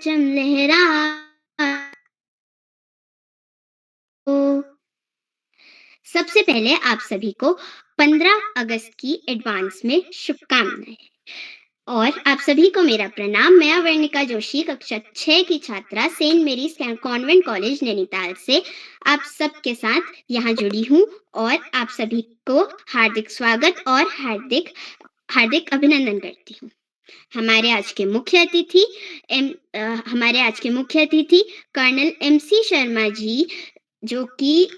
परचम लहरा हो। सबसे पहले आप सभी को 15 अगस्त की एडवांस में शुभकामनाएं और आप सभी को मेरा प्रणाम। मैं अवर्णिका जोशी, कक्षा 6 की छात्रा, saint Mary's convent college Nainital से आप सबके साथ यहाँ जुड़ी हूँ और आप सभी को हार्दिक स्वागत और हार्दिक हार्दिक अभिनंदन करती हूँ। हमारे आज के मुख्य अतिथि कर्नल MC शर्मा जी, जो कि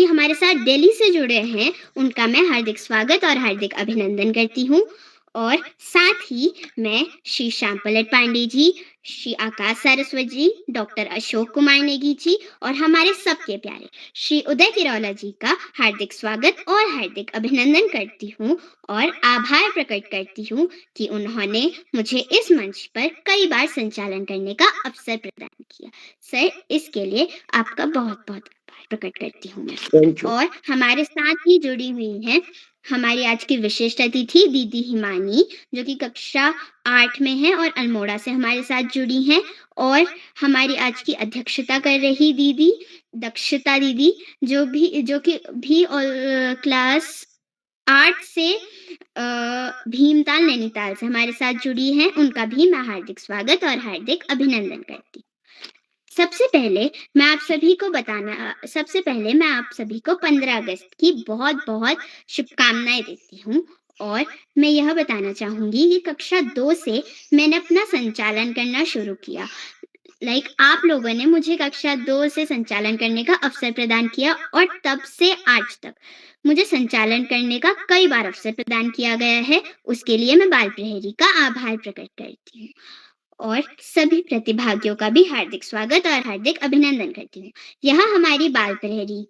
हमारे साथ दिल्ली से जुड़े हैं, उनका मैं हार्दिक स्वागत और हार्दिक अभिनंदन करती हूँ। और साथ ही मैं श्री श्याम पलट पांडे जी, श्री आकाश सारस्वत जी, डॉक्टर अशोक कुमार नेगी जी और हमारे सबके प्यारे श्री उदय किरौला जी का हार्दिक स्वागत और हार्दिक अभिनंदन करती हूँ और आभार प्रकट करती हूँ कि उन्होंने मुझे इस मंच पर कई बार संचालन करने का अवसर प्रदान किया। सर, इसके लिए आपका बहुत बहुत आभार प्रकट करती हूँ मैं। और हमारे साथ ही जुड़ी हुई हैं हमारी आज की विशिष्ट अतिथि दीदी हिमानी, जो कि कक्षा 8 में है और अल्मोड़ा से हमारे साथ जुड़ी हैं। और हमारी आज की अध्यक्षता कर रही दीदी दक्षता दीदी, जो कि भी क्लास 8 से भीमताल नैनीताल से हमारे साथ जुड़ी हैं। उनका भी मैं हार्दिक स्वागत और हार्दिक अभिनंदन करती हूँ। सबसे पहले मैं आप सभी को 15 अगस्त की बहुत बहुत शुभकामनाएं देती हूँ और मैं यह बताना चाहूंगी कि कक्षा 2 से मैंने अपना संचालन करना शुरू किया। आप लोगों ने मुझे कक्षा 2 से संचालन करने का अवसर प्रदान किया और तब से आज तक मुझे संचालन करने का कई बार अवसर प्रदान किया गया है। उसके लिए मैं बाल प्रहरी का आभार प्रकट करती हूँ और सभी प्रतिभागियों का भी हार्दिक स्वागत और हार्दिक अभिनंदन करती हूँ। यहाँ हमारी बाल प्रहरी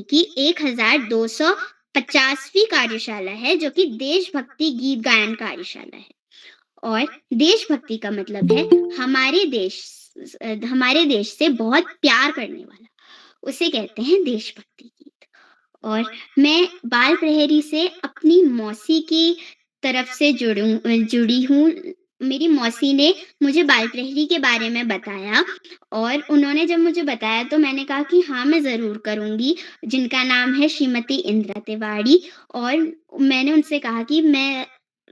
की 1250वीं कार्यशाला है, जो कि देशभक्ति गीत गायन कार्यशाला है। और देशभक्ति का मतलब है हमारे देश से बहुत प्यार करने वाला, उसे कहते हैं देशभक्ति गीत। और मैं बाल प्रहरी से अपनी मौसी की तरफ से जुड़ी हूँ। मेरी मौसी ने मुझे बाल प्रहरी के बारे में बताया और उन्होंने जब मुझे बताया तो मैंने कहा कि हाँ, मैं ज़रूर करूँगी, जिनका नाम है श्रीमती इंदिरा तिवारी। और मैंने उनसे कहा कि मैं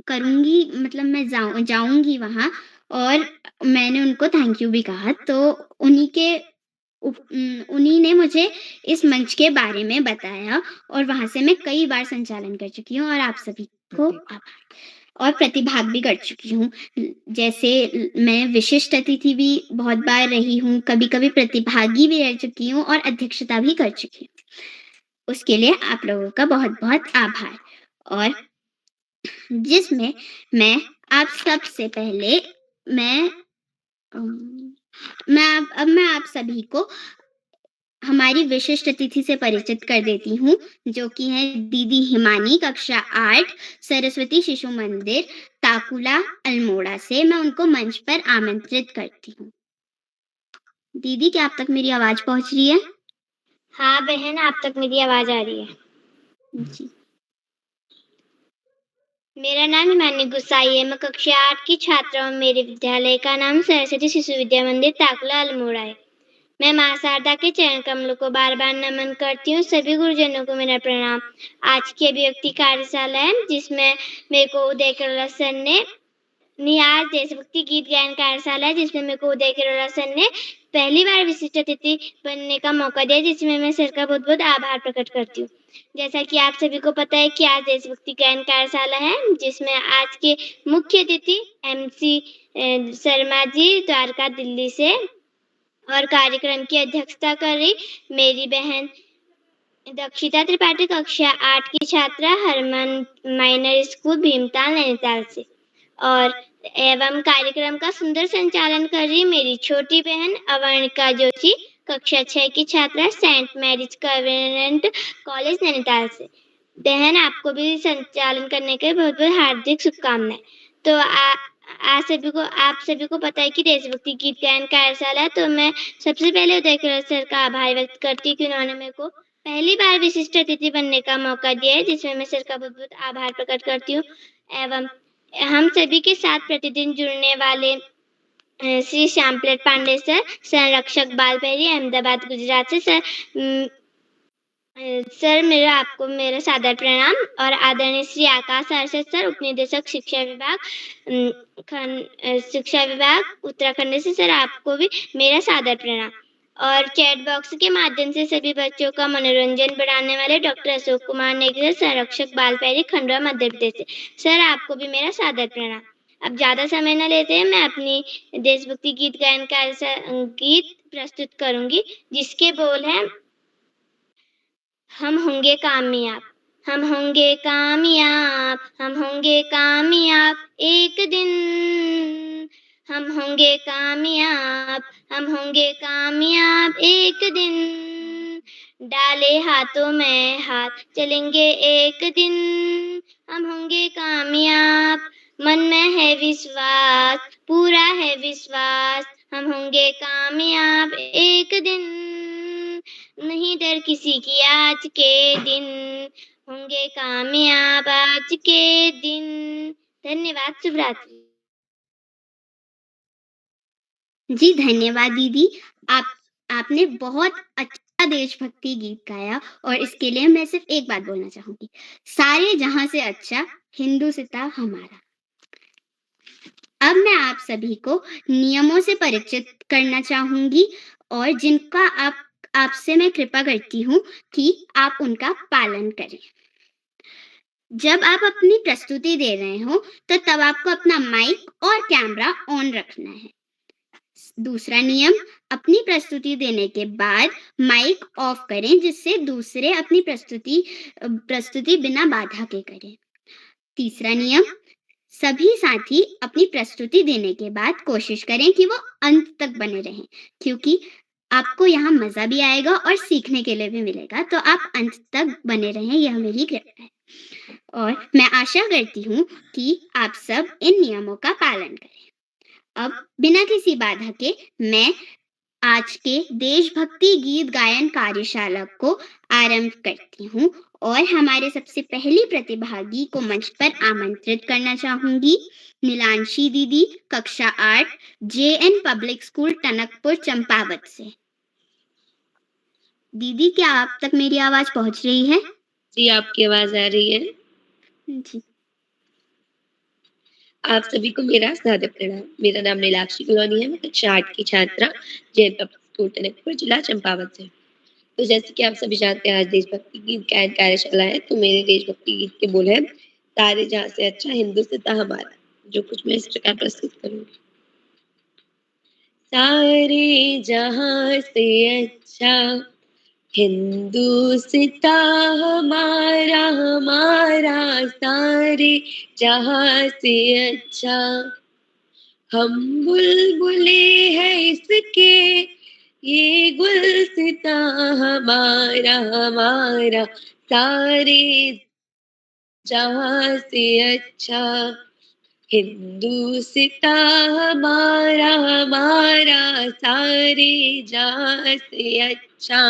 करूँगी, मतलब मैं जाऊँगी वहाँ, और मैंने उनको थैंक यू भी कहा। तो उन्हीं ने मुझे इस मंच के बारे में बताया और वहाँ से मैं कई बार संचालन कर चुकी हूँ और आप सभी को आभार और प्रतिभाग भी कर चुकी हूँ। जैसे मैं विशिष्ट अतिथि भी बहुत बार रही हूँ, कभी-कभी प्रतिभागी भी रह चुकी हूँ और अध्यक्षता भी कर चुकी हूँ। उसके लिए आप लोगों का बहुत-बहुत आभार। और जिसमें मैं आप सबसे पहले मैं आप सभी को हमारी विशिष्ट अतिथि से परिचित कर देती हूँ, जो कि है दीदी हिमानी, कक्षा 8, सरस्वती शिशु मंदिर, ताकुला, अल्मोड़ा से। मैं उनको मंच पर आमंत्रित करती हूँ। दीदी, क्या आप तक मेरी आवाज पहुंच रही है? हाँ बहन, आप तक मेरी आवाज आ रही है जी। मेरा नाम हिमानी गुसाई है। मैं कक्षा 8 की छात्रा हूँ। मेरे विद्यालय का नाम सरस्वती शिशु विद्या मंदिर ताकुला अल्मोड़ा है। मैं माँ शारदा के चरण कमलों को बार बार नमन करती हूँ। सभी गुरुजनों को मेरा प्रणाम। आज की अभिव्यक्ति कार्यशाला है, जिसमें मेरे को उदय किरोला सर ने निहार देशभक्ति गीत गायन कार्यशाला है, जिसमें मेरे को उदय किरोला सर ने पहली बार विशिष्ट अतिथि बनने का मौका दिया, जिसमें मैं सर का बहुत बहुत आभार प्रकट करती हूँ। जैसा कि आप सभी को पता है कि आज देशभक्ति गायन कार्यशाला है, जिसमें आज के मुख्य अतिथि MC शर्मा जी द्वारका दिल्ली से, और कार्यक्रम की अध्यक्षता कर रही मेरी बहन दक्षिता त्रिपाठी, कक्षा 8 की छात्रा, हरमन माइनर स्कूल भीमताल नैनीताल से। और एवं कार्यक्रम का सुंदर संचालन कर रही मेरी छोटी बहन अवर्णिका जोशी, कक्षा 6 की छात्रा, saint Mary's convent college Nainital से। बहन, आपको भी संचालन करने के बहुत बहुत हार्दिक शुभकामनाएं। तो आप सभी को पता है कि देशभक्ति गीत गायन कार्यशाला है, तो मैं सबसे पहले उदय किरोल सर का आभार व्यक्त करती हूँ कि उन्होंने मेरे को पहली बार विशिष्ट अतिथि बनने का मौका दिया है, जिसमें मैं सर का बहुत बहुत आभार प्रकट करती हूँ। एवं हम सभी के साथ प्रतिदिन जुड़ने वाले श्री श्यामप्रसाद पांडे सर, संरक्षक बाल पैरी, अहमदाबाद, गुजरात से। सर आपको मेरा सादर प्रणाम और आदरणीय श्री आकाश अरशद सर, उपनिदेशक शिक्षा विभाग उत्तराखंड से। सर आपको भी मेरा सादर प्रणाम। और चैट बॉक्स के माध्यम से सभी बच्चों का मनोरंजन बढ़ाने वाले डॉक्टर अशोक कुमार नेगी, संरक्षक बाल पैरी, खंडवा, मध्य प्रदेश से। सर आपको भी मेरा सादर प्रणाम। अब ज्यादा समय न लेते हैं, मैं अपनी देशभक्ति गीत गायन गीत प्रस्तुत करूंगी, जिसके बोल हैं, हम होंगे कामयाब, हम होंगे कामयाब, हम होंगे कामयाब एक दिन, हम होंगे कामयाब, हम होंगे कामयाब एक दिन, डाले हाथों में हाथ चलेंगे एक दिन, हम होंगे कामयाब, मन में है विश्वास, पूरा है विश्वास, हम होंगे कामयाब एक दिन, नहीं डर किसी की आज के दिन, होंगे कामयाब आज के दिन। धन्यवाद। शुभ रात्रि। जी धन्यवाद दीदी। आपने बहुत अच्छा देशभक्ति गीत गाया और इसके लिए मैं सिर्फ एक बात बोलना चाहूंगी, सारे जहां से अच्छा हिंदुस्तान हमारा। अब मैं आप सभी को नियमों से परिचित करना चाहूंगी और जिनका आपसे मैं कृपा करती हूँ कि आप उनका पालन करें। जब आप अपनी प्रस्तुति दे रहे हो तो तब आपको अपना माइक और कैमरा ऑन रखना है। दूसरा नियम, अपनी प्रस्तुति देने के बाद माइक ऑफ करें, जिससे दूसरे अपनी प्रस्तुति बिना बाधा के करें। तीसरा नियम, सभी साथी अपनी प्रस्तुति देने के बाद कोशिश करें कि वो अंत तक बने रहें, क्योंकि आपको यहाँ मजा भी आएगा और सीखने के लिए भी मिलेगा, तो आप अंत तक बने रहें, यह मेरी कृपा है। और मैं आशा करती हूँ कि आप सब इन नियमों का पालन करें। अब बिना किसी बाधा के मैं आज के देशभक्ति गीत गायन कार्यशाला को आरंभ करती हूँ और हमारे सबसे पहली प्रतिभागी को मंच पर आमंत्रित करना चाहूंगी। नीलांशी दीदी, कक्षा 8, JN public school, Tanakpur, Champawat से। दीदी, क्या आप तक मेरी आवाज पहुंच रही है? जी, आपकी आवाज आ रही है। जी। आप सभी को मेरा सादर प्रणाम। मेरा नाम नीलाक्षी कॉलोनी है। मैं कक्षा 8 की छात्रा, जैन पब्लिक स्कूल, टनकपुर, जिला चंपावत से। तो जैसे कि आप सभी जानते हैं, आज देशभक्ति गीत गायन कार्यशाला है, तो मेरे देशभक्ति गीत के बोल हैं, सारे जहां से अच्छा हिंदुस्तान हमारा, जो कुछ मैं इस प्रकार प्रस्तुत करूंगी। सारे जहां से अच्छा हिंदुस्तान हमारा, हमारा सारे जहां से अच्छा, हम बुलबुले हैं इसके, ये गुलसितां हमारा, हमारा सारे जहां से अच्छा, हिंदुस्तान हमारा, हमारा सारे जहां से अच्छा,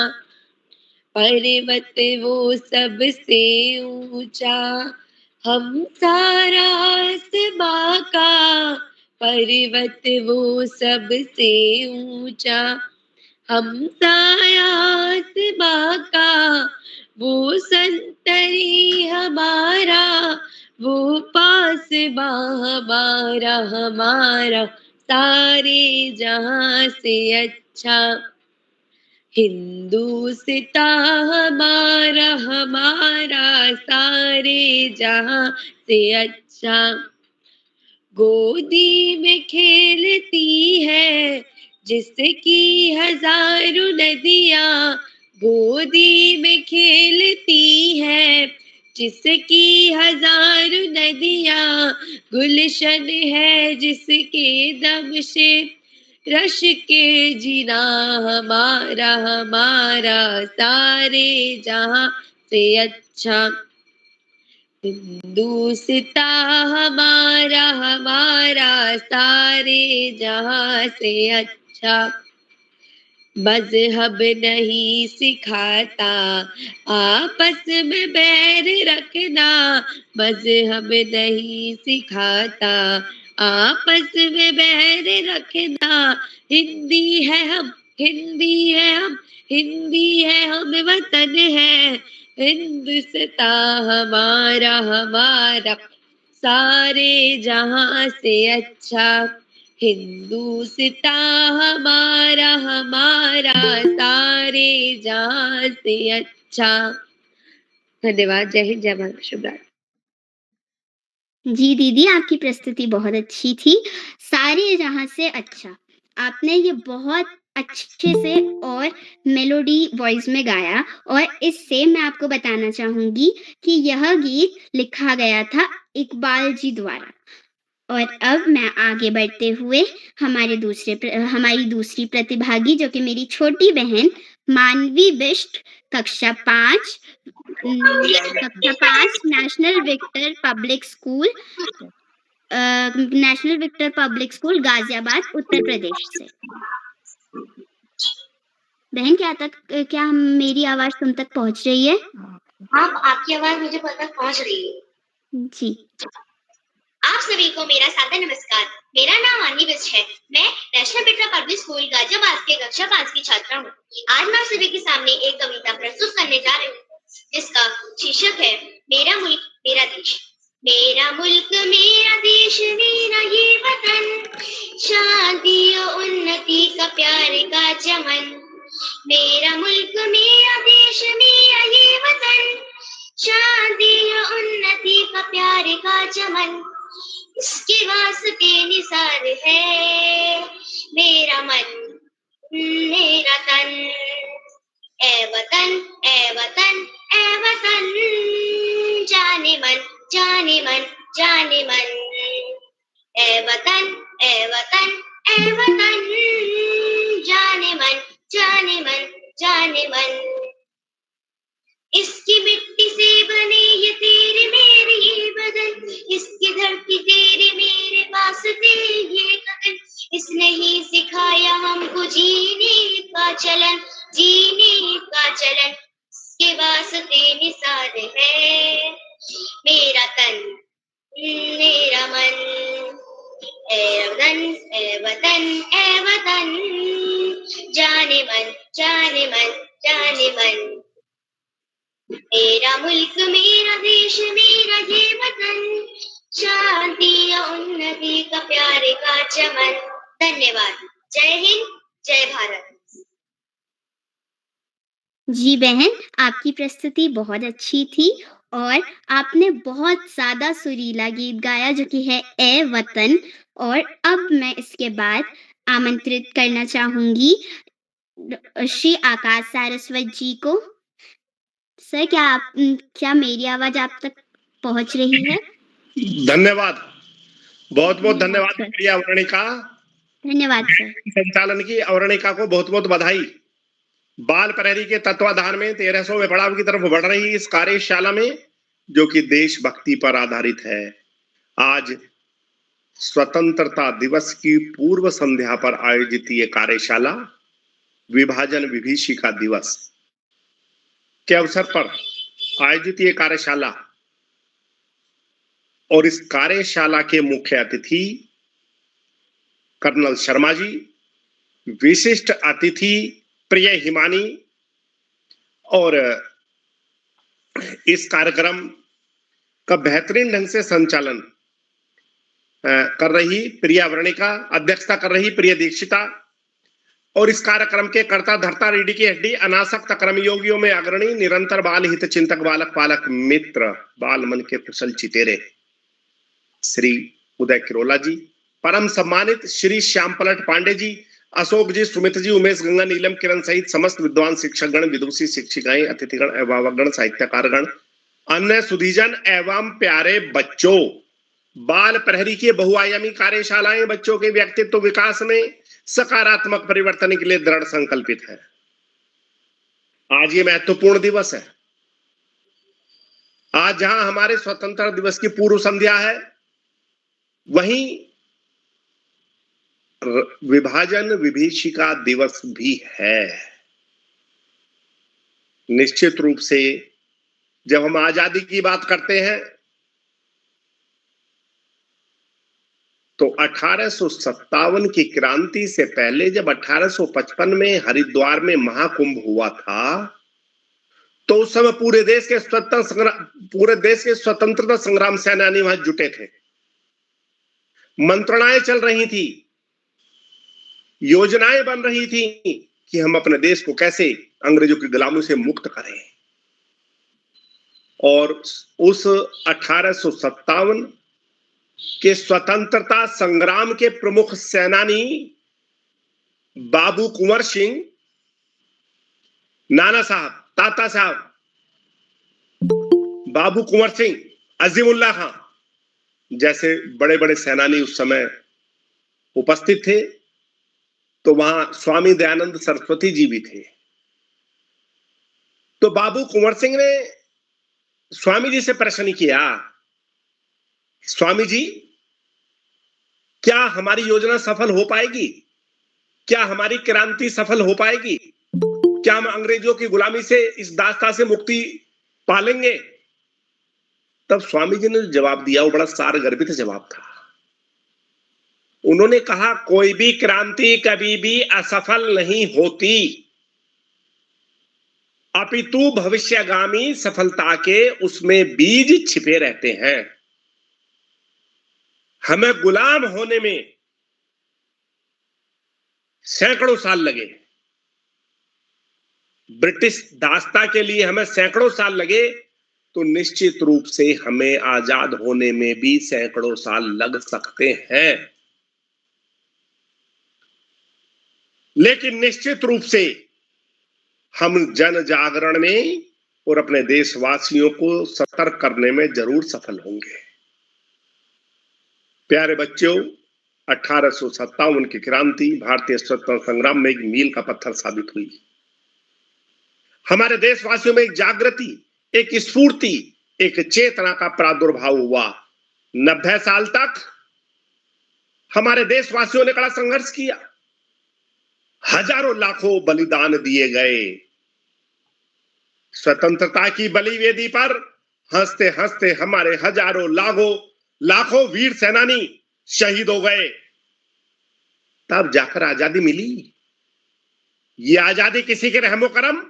पर्वत वो सबसे ऊंचा, हम सारा आसमां का, पर्वत वो सबसे ऊंचा, हम साया आसमां का, वो संतरी हमारा, वो पासबां हमारा, हमारा सारे जहां से अच्छा, हिंदुस्तान हमारा, हमारा सारे जहां से अच्छा, गोदी में खेलती है जिसकी हजारों नदियां, गोदी में खेलती है जिसकी हजारों नदियां, गुलशन है जिसके दम से रश के जीना हमारा, हमारा सारे जहां से अच्छा, हिंदुस्तान हमारा, हमारा सारे जहां से अच्छा, मजहब नहीं सिखाता आपस में बैर रखना, मजहब नहीं सिखाता आपस में बहर रखना, हिंदी है हम, हिंदी है हम, हिंदी है हम, वतन है हिंदुस्तान हमारा, हमारा सारे जहां से अच्छा, हिंदुस्तान हमारा, हमारा सारे जहां से अच्छा। धन्यवाद। जय हिंद, जय भारत, शुभ रात्रि। जी दीदी, आपकी प्रस्तुति बहुत अच्छी थी। सारे जहाँ से अच्छा। आपने ये बहुत अच्छे से और मेलोडी वॉइस में गाया और इससे मैं आपको बताना चाहूँगी कि यह गीत लिखा गया था इकबाल जी द्वारा। और अब मैं आगे बढ़ते हुए हमारी दूसरी प्रतिभागी जो कि मेरी छोटी बहन मानवी बिष्ट कक्षा 5 national Victor public school Ghaziabad Uttar Pradesh से। बहन क्या मेरी आवाज तुम तक पहुंच रही है? हाँ, आपकी आवाज मुझे तक पहुंच रही है जी। आप सभी को मेरा सादर नमस्कार। मेरा नाम मानवी बिष्ट है। मैं national Victor public school Ghaziabad के कक्षा 5 की छात्रा हूँ। आज मैं आप सभी के सामने एक कविता प्रस्तुत करने जा रही हूँ जिसका शीर्षक है मेरा मुल्क मेरा देश। मेरा मुल्क मेरा देश मेरा ये वतन, शांति और उन्नति का प्यार का चमन। मेरा मुल्क मेरा देश मेरा ये वतन, शांति और उन्नति का प्यार का चमन। इसके वास्ते निसार है मेरा मन मेरा तन। ए वतन ए वतन ए वतन, जाने मन जाने मन जाने मन। ए वतन ए वतन ए वतन, जाने मन जाने मन जाने मन। इसकी मिट्टी से बने ये तेरे मेरे ये बदन, इसकी धरती तेरे मेरे वास्ते ये गगन। इसने ही सिखाया हमको जीने का चलन, जीने का चलन। इसके वास्ते निसार है मेरा तन मेरा मन। ए वतन ए वतन ए वतन, जाने मन जाने मन जाने मन। मेरा मुल्क मेरा देश मेरा ये वतन, शांति और उन्नति का प्यार का चमन। धन्यवाद। जय हिंद, जय भारत। जी बहन, आपकी प्रस्तुति बहुत अच्छी थी और आपने बहुत ज्यादा सुरीला गीत गाया जो कि है ए वतन। और अब मैं इसके बाद आमंत्रित करना चाहूंगी श्री आकाश सारस्वत जी को। सर, क्या मेरी आवाज आप तक पहुंच रही है? धन्यवाद, बहुत बहुत धन्यवाद धन्यवाद सर। प्रिया अवर्णिका। धन्यवाद सर। संचालन की अवर्णिका को बहुत बहुत बधाई। बाल प्रहरी के तत्वाधान में 1300वें पड़ाव की तरफ बढ़ रही इस कार्यशाला में जो कि देशभक्ति पर आधारित है, आज स्वतंत्रता दिवस की पूर्व संध्या पर आयोजित ये कार्यशाला विभाजन विभीषिका दिवस के अवसर पर आयोजित ये कार्यशाला, और इस कार्यशाला के मुख्य अतिथि कर्नल शर्मा जी, विशिष्ट अतिथि प्रिय हिमानी, और इस कार्यक्रम का बेहतरीन ढंग से संचालन कर रही प्रिया वर्णिका, अध्यक्षता कर रही प्रिय दीक्षिता, और इस कार्यक्रम के कर्ता धर्ता रीढ़ी की हड्डी अनासक्त कर्मयोगियों में अग्रणी निरंतर बाल हित चिंतक बालक पालक मित्र बाल मन के कुशल चितेरे श्री उदय किरोला जी, परम सम्मानित श्री श्याम पलट पांडे जी, अशोक जी, सुमित जी, उमेश, गंगा, नीलम, किरण सहित समस्त विद्वान शिक्षकगण, विदुषी, शिक्षिकाएं, अतिथिगण, अभिभावकगण, साहित्यकारगण, अन्य सुधीजन एवं प्यारे बच्चों। बाल प्रहरी की बहुआयामी कार्यशालाएं बच्चों के व्यक्तित्व विकास में सकारात्मक परिवर्तन के लिए दृढ़ संकल्पित है। आज ये महत्वपूर्ण दिवस है। आज जहां हमारे स्वतंत्रता दिवस की पूर्व संध्या है, वहीं विभाजन विभीषिका दिवस भी है। निश्चित रूप से जब हम आजादी की बात करते हैं तो 1857 की क्रांति से पहले जब 1855 में हरिद्वार में महाकुंभ हुआ था, तो उस समय पूरे देश के स्वतंत्रता संग्राम सेनानी वहां जुटे थे। मंत्रणाएं चल रही थी, योजनाएं बन रही थी कि हम अपने देश को कैसे अंग्रेजों की गुलामी से मुक्त करें। और उस 1857 के स्वतंत्रता संग्राम के प्रमुख सेनानी बाबू कुंवर सिंह, नाना साहब, ताता साहब, बाबू कुंवर सिंह, अजीमुल्ला खां जैसे बड़े बड़े सेनानी उस समय उपस्थित थे। तो वहां स्वामी दयानंद सरस्वती जी भी थे। तो बाबू कुंवर सिंह ने स्वामी जी से प्रश्न किया, स्वामी जी, क्या हमारी योजना सफल हो पाएगी? क्या हमारी क्रांति सफल हो पाएगी? क्या हम अंग्रेजों की गुलामी से, इस दास्ता से मुक्ति पालेंगे? तब स्वामी जी ने जवाब दिया, वो बड़ा सारगर्भित जवाब था। उन्होंने कहा, कोई भी क्रांति कभी भी असफल नहीं होती, अपितु भविष्यगामी सफलता के उसमें बीज छिपे रहते हैं। हमें गुलाम होने में सैकड़ों साल लगे, ब्रिटिश दास्ता के लिए हमें सैकड़ों साल लगे, तो निश्चित रूप से हमें आजाद होने में भी सैकड़ों साल लग सकते हैं। लेकिन निश्चित रूप से हम जन जागरण में और अपने देशवासियों को सतर्क करने में जरूर सफल होंगे। प्यारे बच्चों, 1857 की क्रांति भारतीय स्वतंत्रता संग्राम में एक मील का पत्थर साबित हुई। हमारे देशवासियों में एक जागृति, एक स्फूर्ति, एक चेतना का प्रादुर्भाव हुआ। 90 साल तक हमारे देशवासियों ने कड़ा संघर्ष किया, हजारों लाखों बलिदान दिए गए। स्वतंत्रता की बलिवेदी पर हंसते हंसते हमारे हजारों लाखों वीर सेनानी शहीद हो गए। तब जाकर आजादी मिली। ये आजादी किसी के रहमो करम,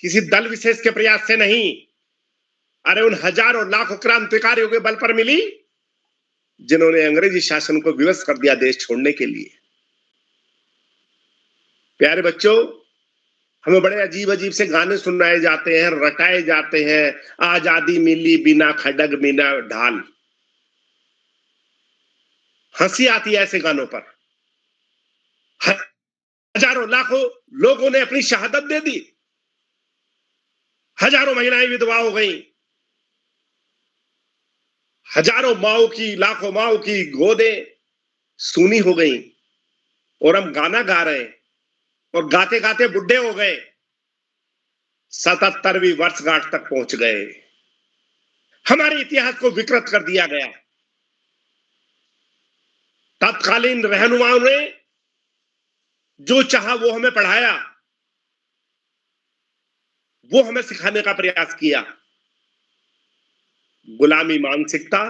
किसी दल विशेष के प्रयास से नहीं, अरे उन हजारों लाखों क्रांतिकारियों के बल पर मिली जिन्होंने अंग्रेजी शासन को विवश कर दिया देश छोड़ने के लिए। प्यारे बच्चों, हमें बड़े अजीब अजीब से गाने सुनाए जाते हैं, रटाए जाते हैं, आजादी मिली बिना खड्ग बिना ढाल। हंसी आती है ऐसे गानों पर। हजारों लाखों लोगों ने अपनी शहादत दे दी, हजारों महिलाएं विधवा हो गई, हजारों माओ की, लाखों माओ की गोदें सूनी हो गई, और हम गाना गा रहे हैं और गाते गाते बुढ़े हो गए, 77वीं वर्षगांठ तक पहुंच गए। हमारे इतिहास को विकृत कर दिया गया। तत्कालीन रहनुमाओं ने जो चाहा वो हमें पढ़ाया, वो हमें सिखाने का प्रयास किया। गुलामी मानसिकता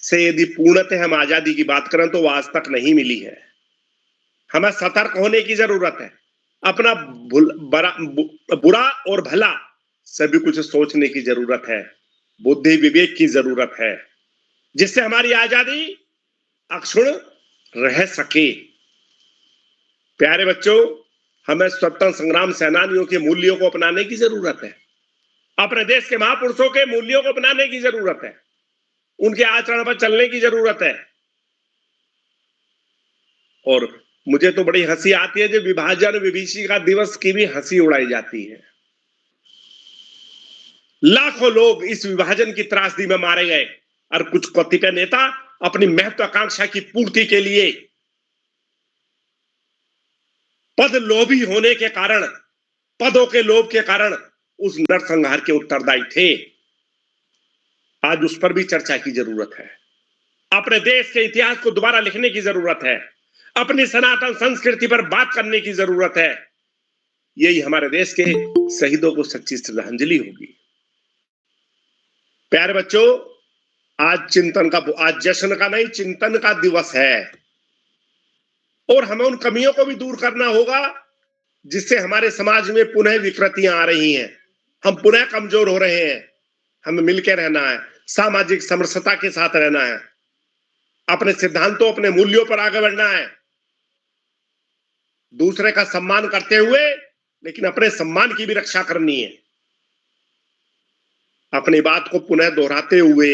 से यदि पूर्णतः हम आजादी की बात करें तो वो आज तक नहीं मिली है। हमें सतर्क होने की जरूरत है। अपना बुरा और भला सभी कुछ सोचने की जरूरत है, बुद्धि विवेक की जरूरत है, जिससे हमारी आजादी अक्षुण्ण रह सके। प्यारे बच्चों, हमें स्वतंत्रता संग्राम सेनानियों के मूल्यों को अपनाने की जरूरत है, अपने देश के महापुरुषों के मूल्यों को अपनाने की जरूरत है, उनके आचरण पर चलने की जरूरत है। और मुझे तो बड़ी हंसी आती है जब विभाजन विभीषिका दिवस की भी हंसी उड़ाई जाती है। लाखों लोग इस विभाजन की त्रासदी में मारे गए और कुछ कतिपय नेता अपनी महत्वाकांक्षा की पूर्ति के लिए पद लोभी होने के कारण, पदों के लोभ के कारण उस नरसंहार के उत्तरदायी थे। आज उस पर भी चर्चा की जरूरत है। अपने देश के इतिहास को दोबारा लिखने की जरूरत है, अपनी सनातन संस्कृति पर बात करने की जरूरत है। यही हमारे देश के शहीदों को सच्ची श्रद्धांजलि होगी। प्यारे बच्चों, आज जश्न का नहीं, चिंतन का दिवस है। और हमें उन कमियों को भी दूर करना होगा जिससे हमारे समाज में पुनः विकृतियां आ रही हैं, हम पुनः कमजोर हो रहे हैं। हमें मिलकर रहना है, सामाजिक समरसता के साथ रहना है, अपने सिद्धांतों, अपने मूल्यों पर आगे बढ़ना है, दूसरे का सम्मान करते हुए लेकिन अपने सम्मान की भी रक्षा करनी है, अपनी बात को पुनः दोहराते हुए।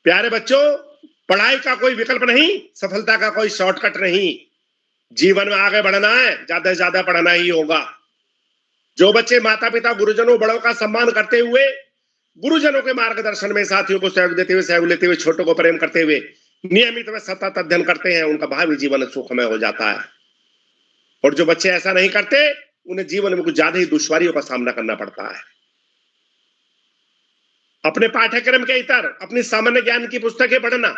प्यारे बच्चों, पढ़ाई का कोई विकल्प नहीं, सफलता का कोई शॉर्टकट नहीं। जीवन में आगे बढ़ना है, ज्यादा से ज्यादा पढ़ना ही होगा। जो बच्चे माता पिता, गुरुजनों, बड़ों का सम्मान करते हुए, गुरुजनों के मार्गदर्शन में साथियों को सहयोग देते हुए, सहयोग लेते हुए, छोटों को प्रेम करते हुए नियमित में सतत अध्ययन करते हैं, उनका भावी जीवन सुखमय हो जाता है। और जो बच्चे ऐसा नहीं करते, उन्हें जीवन में कुछ ज्यादा ही दुश्वारियों का सामना करना पड़ता है। अपने पाठ्यक्रम के इतर अपनी सामान्य ज्ञान की पुस्तकें पढ़ना,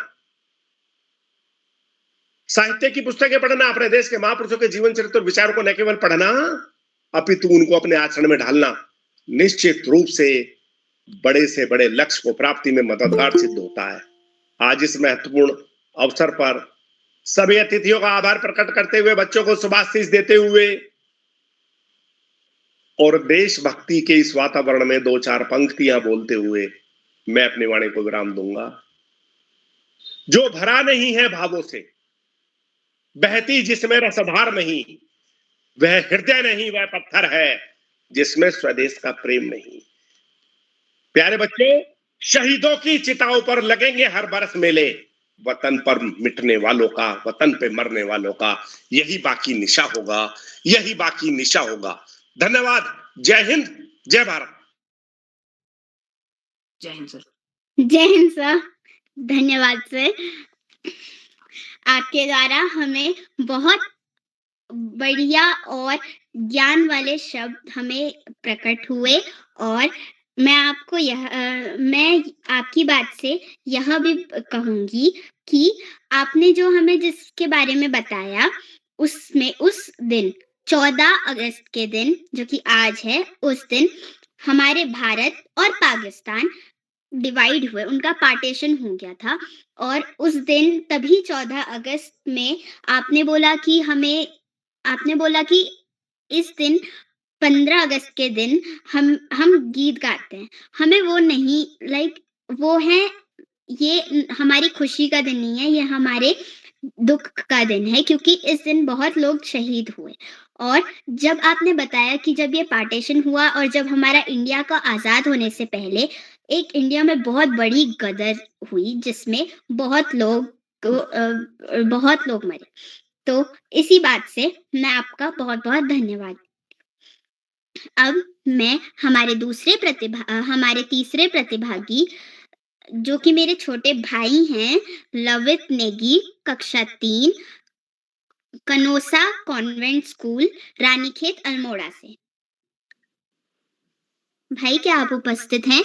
साहित्य की पुस्तकें पढ़ना, अपने देश के महापुरुषों के जीवन चरित्र और विचारों को न केवल पढ़ना अपितु उनको अपने आचरण में ढालना निश्चित रूप से बड़े लक्ष्य को प्राप्ति में मददगार सिद्ध होता है। आज इस महत्वपूर्ण अवसर पर सभी अतिथियों का आभार प्रकट करते हुए, बच्चों को शुभाशीष देते हुए और देशभक्ति के इस वातावरण में दो चार पंक्तियां बोलते हुए मैं अपनी वाणी को विराम दूंगा। जो भरा नहीं है भावों से, बहती जिसमें रसधार नहीं, वह हृदय नहीं, वह पत्थर है जिसमें स्वदेश का प्रेम नहीं। प्यारे बच्चे, शहीदों की चिताओं पर लगेंगे हर बरस मेले, वतन पर मिटने वालों का, वतन पे मरने वालों का यही बाकी निशा होगा, यही बाकी निशा होगा। धन्यवाद। जय हिंद, जय भारत। जय हिंद सर। जय हिंद सर। धन्यवाद सर। आपके द्वारा हमें बहुत बढ़िया और ज्ञान वाले शब्द हमें प्रकट हुए और मैं आपकी बात से यह भी कहूंगी कि आपने जो हमें जिसके बारे में बताया उसमें उस दिन 14 अगस्त के दिन जो कि आज है, उस दिन हमारे भारत और पाकिस्तान डिवाइड हुए, उनका पार्टीशन हो गया था। और उस दिन तभी 14 अगस्त में आपने बोला कि इस दिन 15 अगस्त के दिन हम गीत गाते हैं। हमें वो नहीं, वो है, ये हमारी खुशी का दिन नहीं है, ये हमारे दुख का दिन है, क्योंकि इस दिन बहुत लोग शहीद हुए। और जब आपने बताया कि जब ये पार्टीशन हुआ और जब हमारा इंडिया का आज़ाद होने से पहले एक इंडिया में बहुत बड़ी गदर हुई जिसमें बहुत लोग मरे। तो इसी बात से मैं आपका बहुत बहुत धन्यवाद। अब मैं हमारे तीसरे प्रतिभागी जो कि मेरे छोटे भाई हैं, लवित नेगी, कक्षा 3, कनोसा कॉन्वेंट स्कूल, रानीखेत, अल्मोड़ा से। भाई, क्या आप उपस्थित हैं?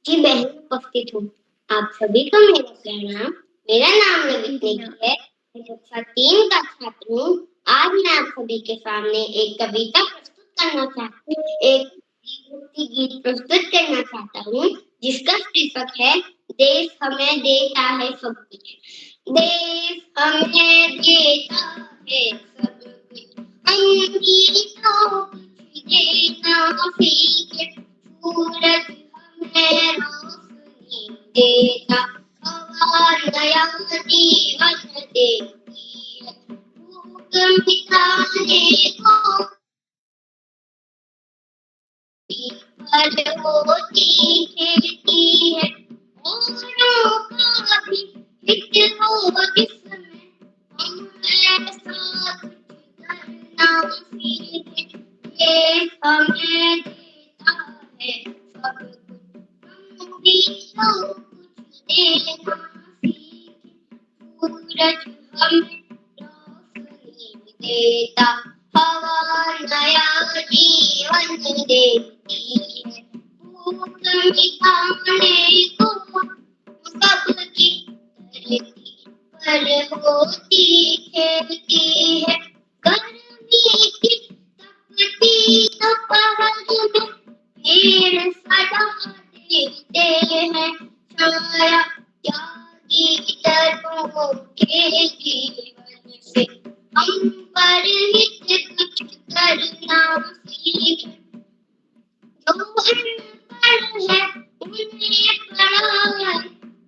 जी बहन, उपस्थित हूँ। आप सभी को मेरा प्रणाम। मेरा नाम लवित नेगी है, मैं कक्षा 3 का छात्र हूँ। आज मैं आप सभी के सामने एक कविता एक गीत प्रस्तुत करना चाहता हूँ जिसका शीर्षक है देश हमें देता है सब कुछ। देश हमें देता है सब कुछ, हमकी तो कुछ देना सीखे। सूरज हमें रोशनी देता, हवा नया जीवन देती है। भूख मिटाने को फल होती खेती है, औरों का भी हित हो जिसमें हम ऐसा कुछ करना सीखे। देश हमें देता है सब कुछ, हम भी तो कुछ देना सीखे। सूरज हमें रोशनी देता, हवा नया जीवन देती है। भूख मिटाने को सबकी धरती पर होती खेती है। गर्मी की तपती दोपहर में पेड़ सदा देते हैं आया त्यागी तरुओं के जीवन से हम पर हित कुछ करना सीखे। जो अनपढ़ है उन्हें पढ़ाए,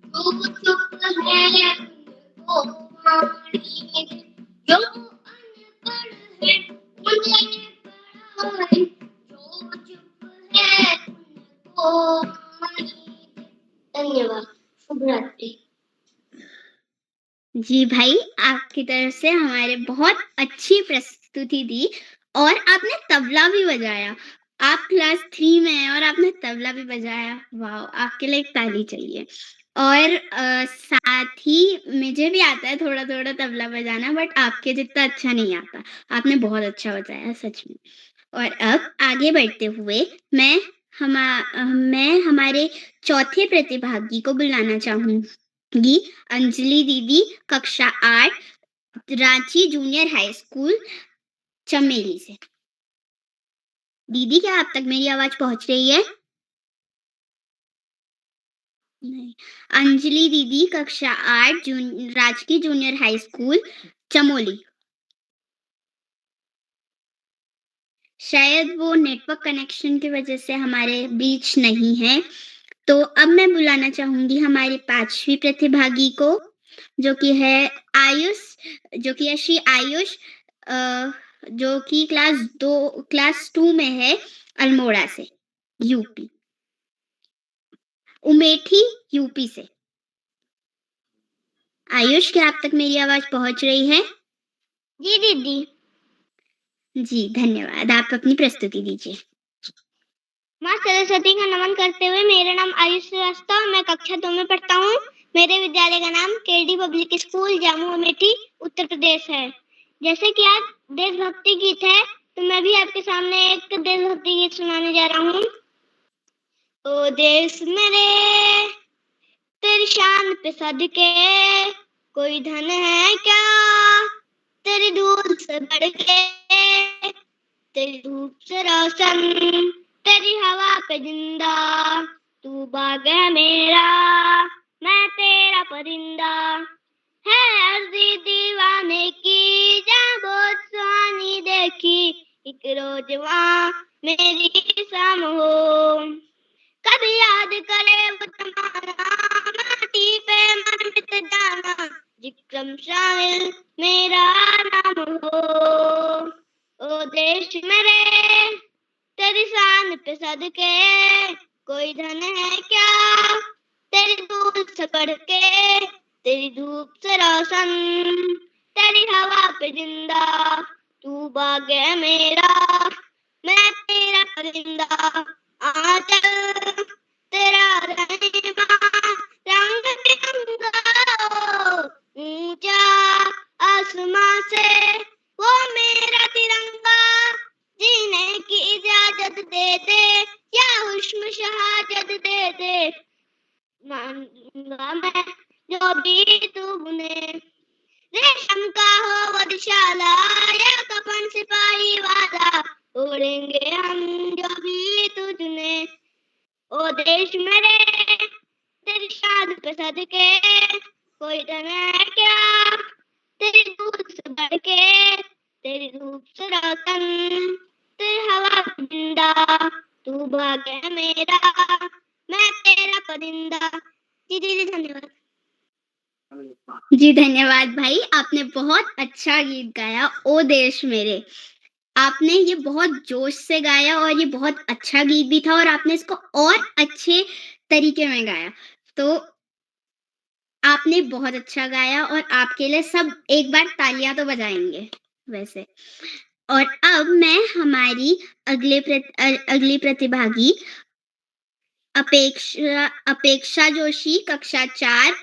जो चुप है उनको वाणी दे। जो अनपढ़ है उन्हें पढ़ाए, जो चुप है उनको वाणी दे। धन्यवाद। शुभ रात्रि। जी भाई, आपकी तरफ से हमारे बहुत अच्छी प्रस्तुति दी और आपने तबला भी बजाया। आप क्लास 3 में हैं और आपने तबला भी बजाया। वाह! आपके लिए एक ताली चाहिए। और साथ ही मुझे भी आता है थोड़ा-थोड़ा तबला बजाना, बट आपके जितना अच्छा नहीं आता। आपने बहुत अच्छा बजाया सच में। और अब आगे बढ़ते हुए मैं हमारे चौथे प्रतिभागी को बुलाना चाहूँगी। अंजलि दीदी, कक्षा 8, रांची जूनियर हाई स्कूल, चमेली से। दीदी, क्या आप तक मेरी आवाज पहुंच रही है? नहीं। अंजलि दीदी, कक्षा 8, राजकीय जूनियर हाई स्कूल, चमोली। शायद वो नेटवर्क कनेक्शन की वजह से हमारे बीच नहीं है। तो अब मैं बुलाना चाहूंगी हमारी 5वीं प्रतिभागी को, जो कि है आयुष, जो कि है श्री आयुष, जो कि क्लास 2 में है, अल्मोड़ा से, यूपी, उमेठी, यूपी से। आयुष, क्या आप तक मेरी आवाज पहुंच रही है? जी दीदी। जी धन्यवाद। आप अपनी प्रस्तुति दीजिए। माँ सरस्वती का नमन करते हुए, मेरा नाम आयुष श्रीवास्तव, मैं कक्षा 2 में पढ़ता हूँ। मेरे विद्यालय का नाम KD public school, Jamu Amethi, Uttar Pradesh है। जैसे कि आज देशभक्ति गीत है, तो मैं भी आपके सामने एक देशभक्ति गीत सुनाने जा रहा हूँ। ओ देश मेरे, तेरी शान पे सदके, कोई धन है क्या तेरी धूल से बढ़ के, तेरी धूप से रोशन, तेरी हवा पे जिंदा, तू बाग है मेरा, मैं तेरा परिंदा। है अर्जी दीवाने की, जहाँ बहुत सुहानी देखी, एक रोज वहाँ मेरी शाम हो। कभी याद करे वो जमाना, माटी पे मन मिट जाना, जिक्रम शामिल मेरा नाम हो। ओ देश मेरे, तेरी शान पे सदके, कोई धन है क्या तेरी धूल से बढ़ के, तेरी धूप से रोशन, तेरी हवा पे जिंदा, तू बाग है मेरा, मैं तेरा परिंदा। आंचल तेरा रहमा, रंग बिरंगा, ऊंचा आसमां से वो मेरा तिरंगा, जीने की इजाजत दे दे, या हुस्न शहादत दे दे, मानूंगा मैं जो भी तू बुने। रेशम का हो वधशाला, या कफन सिपाही वाला, ओढ़ेंगे हम जो भी तू चुने। ओ देश मेरे, तेरी शान पे सदके, कोई धन है क्या तेरी धूप से बढ़ के, तेरी धूप से रोशन, तेरी हवा पे जिंदा, तू भाग है मेरा, मैं तेरा परिंदा। जी दीदी धन्यवाद। जी धन्यवाद भाई, आपने बहुत अच्छा गीत गाया, ओ देश मेरे। आपने ये बहुत जोश से गाया और ये बहुत अच्छा गीत भी था, और आपने इसको और अच्छे तरीके में गाया। तो आपने बहुत अच्छा गाया और आपके लिए सब एक बार तालियां तो बजाएंगे वैसे। और अब मैं हमारी अगली प्रतिभागी अपेक्षा जोशी, कक्षा 4,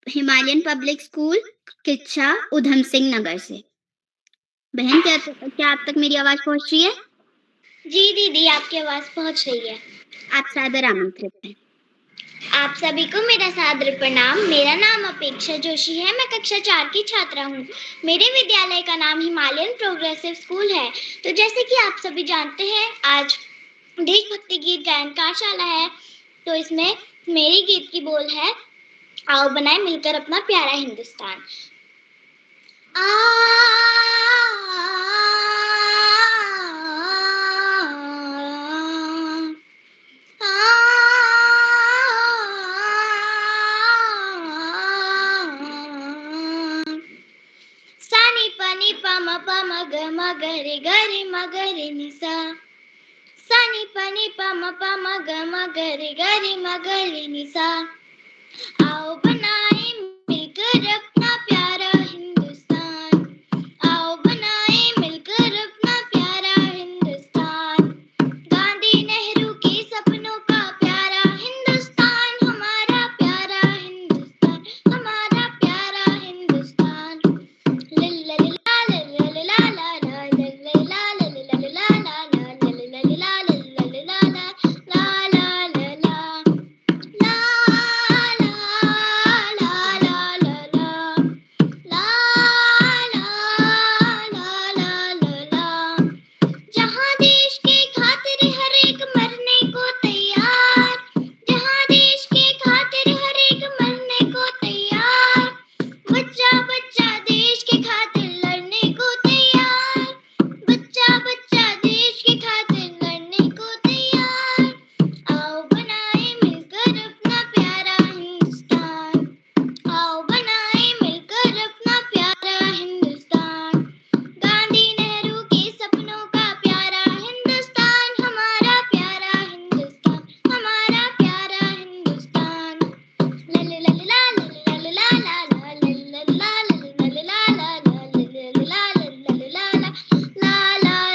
Himalayan public school, Kichha, Udham Singh Nagar से। बहन, क्या आप तक मेरी आवाज पहुंच रही है? जी दीदी, आपकी आवाज पहुंच रही है। आप सादर आमंत्रित हैं। आप सभी को मेरा सादर प्रणाम। मेरा नाम अपेक्षा जोशी है, मैं कक्षा 4 की छात्रा हूँ। मेरे विद्यालय का नाम हिमालयन प्रोग्रेसिव स्कूल है। तो जैसे कि आप सभी जानते हैं, आज देशभक्ति गीत गायन कार्यशाला है, तो इसमें मेरी गीत की बोल है, आओ बनाए मिलकर अपना प्यारा हिंदुस्तान। सानी पानी पम पम ग मगरे गरे मगरे निसा, सानी पानी पम पम ग मगरे गरे मगरे निसा। आओ बनाए मिलकर अपना प्यारा हिंदुस्तान, आओ बनाए मिलकर अपना प्यारा हिंदुस्तान। गांधी नेहरू के सपनों का प्यारा हिंदुस्तान, हमारा प्यारा हिंदुस्तान, हमारा प्यारा हिंदुस्तान। लल्लल्ला लल्लल्ला ला ला लल्लल्ला लल्लल्ला ला ला लल्लल्ला लल्लल्ला ला ला ला ला। जहाँ देश के खातिर हर एक मरने को तैयार, जहाँ देश के खातिर हर एक मरने को तैयार, बच्चा बच्चा देश के खातिर लड़ने को तैयार, बच्चा बच्चा देश के खातिर लड़ने को तैयार। आओ बनाए मिलकर अपना प्यारा हिंदुस्तान, आओ बनाए मिलकर अपना प्यारा हिंदुस्तान। गांधी नेहरू के सपनों का प्यारा हिंदुस्तान, हमारा प्यारा हिंदुस्तान, हमारा प्यारा हिंदुस्तान। लल्लल्ला लल्लल्ला ला ला लल्लल्ला लल्लल्ला ला ला लल्लल्ला लल्लल्ला ला ला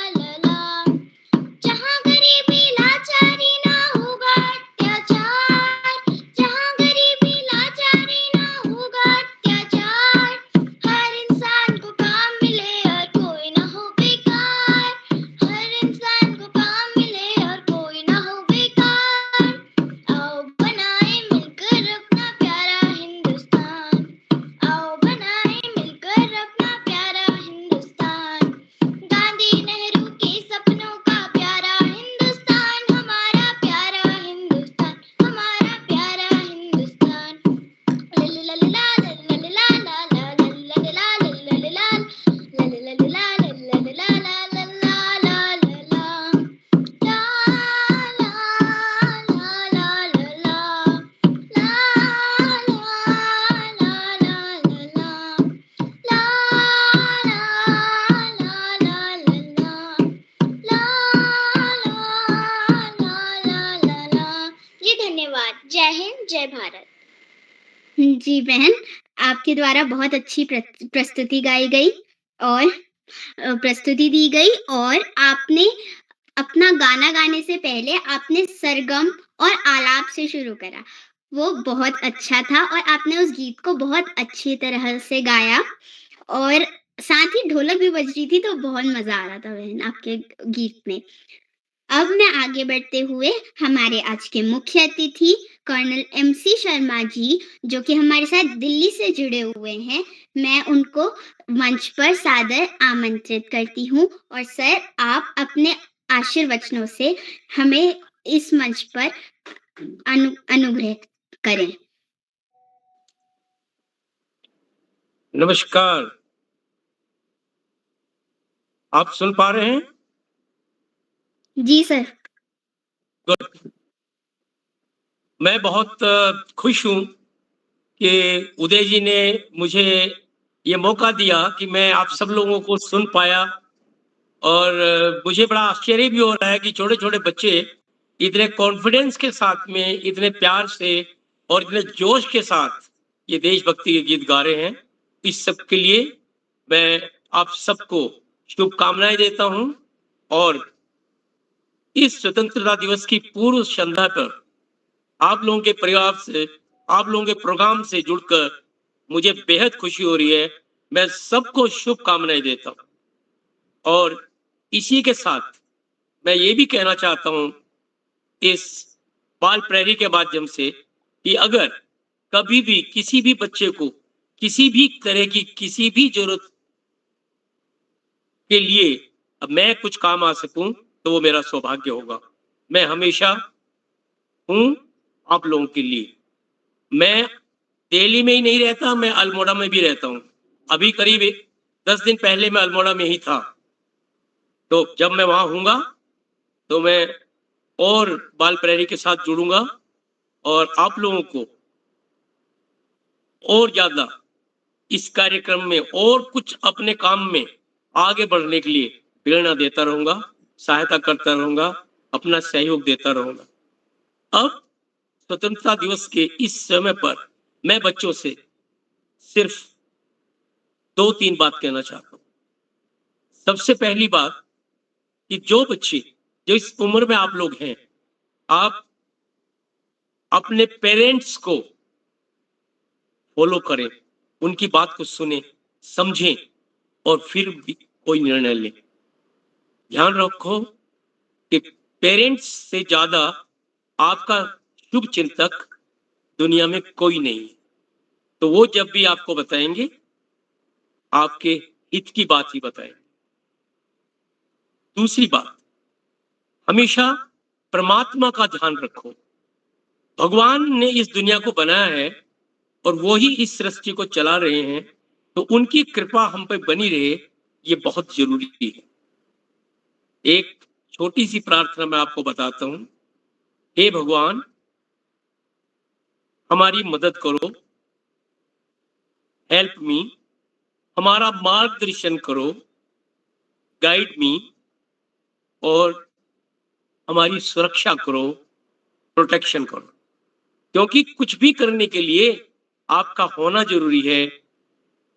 ला ला। जहाँ गरीबी लाचारी ना होगा अत्याचार, जहाँ गरीबी लाचारी ना होगा अत्याचार, हर इंसान को काम मिले और कोई ना हो बेकार, हर इंसान को काम मिले और कोई ना हो बेकार। आओ बनाए मिलकर अपना प्यारा हिंदुस्तान, आओ बनाए मिलकर अपना प्यारा हिंदुस्तान। गांधी नेहरू के सपनों का प्यारा हिंदुस्तान, हमारा प्यारा हिंदुस्तान, हमारा प्यारा हिंदुस्तान। लल्लल्ला लल्लल्ला ला ला लल्लल्ला लल्लल्ला लल्लल्ला लल्लल्ला ला ला ला ला। जी धन्यवाद। जय हिंद, जय भारत। जी बहन, आपके द्वारा बहुत अच्छी प्रस्तुति गाई गई और प्रस्तुति दी गई, और आपने अपना गाना गाने से पहले आपने सरगम और आलाप से शुरू करा। वो बहुत अच्छा था और आपने उस गीत को बहुत अच्छी तरह से गाया, और साथ ही ढोलक भी बज रही थी, तो बहुत मजा आ रहा था बहन आपके गीत में। अब मैं आगे बढ़ते हुए हमारे आज के मुख्य अतिथि कर्नल MC शर्मा जी, जो कि हमारे साथ दिल्ली से जुड़े हुए हैं, मैं उनको मंच पर सादर आमंत्रित करती हूँ। और सर, आप अपने आशीर्वचनों से हमें इस मंच पर अनुग्रह करें। नमस्कार, आप सुन पा रहे हैं? जी सर। गुड। मैं बहुत खुश हूँ कि उदय जी ने मुझे ये मौका दिया कि मैं आप सब लोगों को सुन पाया, और मुझे बड़ा आश्चर्य भी हो रहा है कि छोटे छोटे बच्चे इतने कॉन्फिडेंस के साथ में, इतने प्यार से और इतने जोश के साथ ये देशभक्ति के गीत गा रहे हैं। इस सब के लिए मैं आप सबको शुभकामनाएं देता हूं, और इस स्वतंत्रता दिवस की पूर्व संध्या पर आप लोगों के परिवार से, आप लोगों के प्रोग्राम से जुड़कर मुझे बेहद खुशी हो रही है। मैं सबको शुभकामनाएं देता हूं, और इसी के साथ मैं ये भी कहना चाहता हूं इस बाल प्रहरी के माध्यम से कि अगर कभी भी किसी भी बच्चे को किसी भी तरह की किसी भी जरूरत के लिए अब मैं कुछ काम आ सकूं तो वो मेरा सौभाग्य होगा। मैं हमेशा हूं आप लोगों के लिए। मैं दिल्ली में ही नहीं रहता, मैं अल्मोड़ा में भी रहता हूं। अभी करीब 10 दिन पहले मैं अल्मोड़ा में ही था। तो जब मैं वहां हूंगा तो मैं और बाल प्रहरी के साथ जुड़ूंगा और आप लोगों को और ज्यादा इस कार्यक्रम में और कुछ अपने काम में आगे बढ़ने के लिए प्रेरणा देता रहूंगा, सहायता करता रहूंगा, अपना सहयोग देता रहूंगा। अब स्वतंत्रता दिवस के इस समय पर मैं बच्चों से सिर्फ 2-3 बात कहना चाहता हूं। सबसे पहली बात कि जो बच्चे जो इस उम्र में आप लोग हैं, आप अपने पेरेंट्स को फॉलो करें, उनकी बात को सुने, समझें और फिर भी कोई निर्णय लें। ध्यान रखो कि पेरेंट्स से ज्यादा आपका शुभ चिंतक दुनिया में कोई नहीं है। तो वो जब भी आपको बताएंगे, आपके हित की बात ही बताएंगे। दूसरी बात, हमेशा परमात्मा का ध्यान रखो। भगवान ने इस दुनिया को बनाया है और वो ही इस सृष्टि को चला रहे हैं, तो उनकी कृपा हम पे बनी रहे, ये बहुत जरूरी है। एक छोटी सी प्रार्थना मैं आपको बताता हूं। हे भगवान, हमारी मदद करो, हेल्प मी, हमारा मार्गदर्शन करो, गाइड मी, और हमारी सुरक्षा करो, प्रोटेक्शन करो। क्योंकि कुछ भी करने के लिए आपका होना जरूरी है,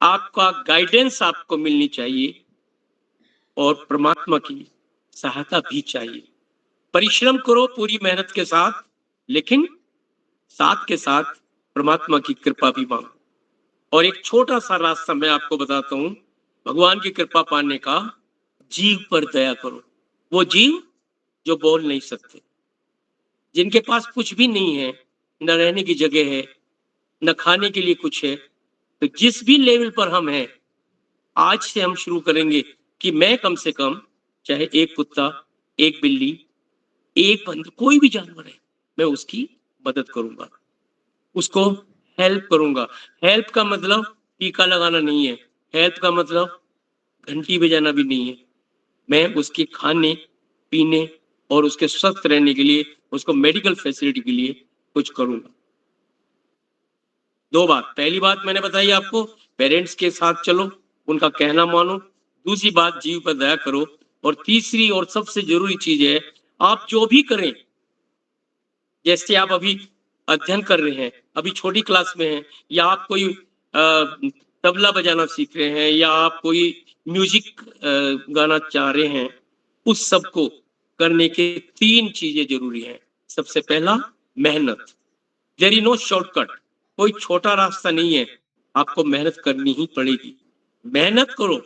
आपका गाइडेंस आपको मिलनी चाहिए और परमात्मा की सहायता भी चाहिए। परिश्रम करो पूरी मेहनत के साथ, लेकिन साथ के साथ परमात्मा की कृपा भी मांगो। और एक छोटा सा रास्ता मैं आपको बताता हूं भगवान की कृपा पाने का। जीव पर दया करो। वो जीव जो बोल नहीं सकते, जिनके पास कुछ भी नहीं है, न रहने की जगह है, न खाने के लिए कुछ है। तो जिस भी लेवल पर हम हैं, आज से हम शुरू करेंगे कि मैं कम से कम, चाहे एक कुत्ता, एक बिल्ली, एक बंदर, कोई भी जानवर है, मैं उसकी मदद करूंगा, उसको हेल्प करूंगा। हेल्प का मतलब टीका लगाना नहीं है, हेल्प का मतलब घंटी बजाना भी नहीं है। मैं उसके खाने पीने और उसके स्वस्थ रहने के लिए, उसको मेडिकल फैसिलिटी के लिए कुछ करूंगा। 2 बात, पहली बात मैंने बताई आपको, पेरेंट्स के साथ चलो, उनका कहना मानो। दूसरी बात, जीव पर दया करो। और तीसरी और सबसे जरूरी चीज है, आप जो भी करें, जैसे आप अभी अध्ययन कर रहे हैं, अभी छोटी क्लास में हैं, या आप कोई तबला बजाना सीख रहे हैं, या आप कोई म्यूजिक गाना चाह रहे हैं, उस सब को करने के 3 चीजें जरूरी हैं। सबसे पहला, मेहनत। देयर इज नो शॉर्टकट, कोई छोटा रास्ता नहीं है, आपको मेहनत करनी ही पड़ेगी। मेहनत करो,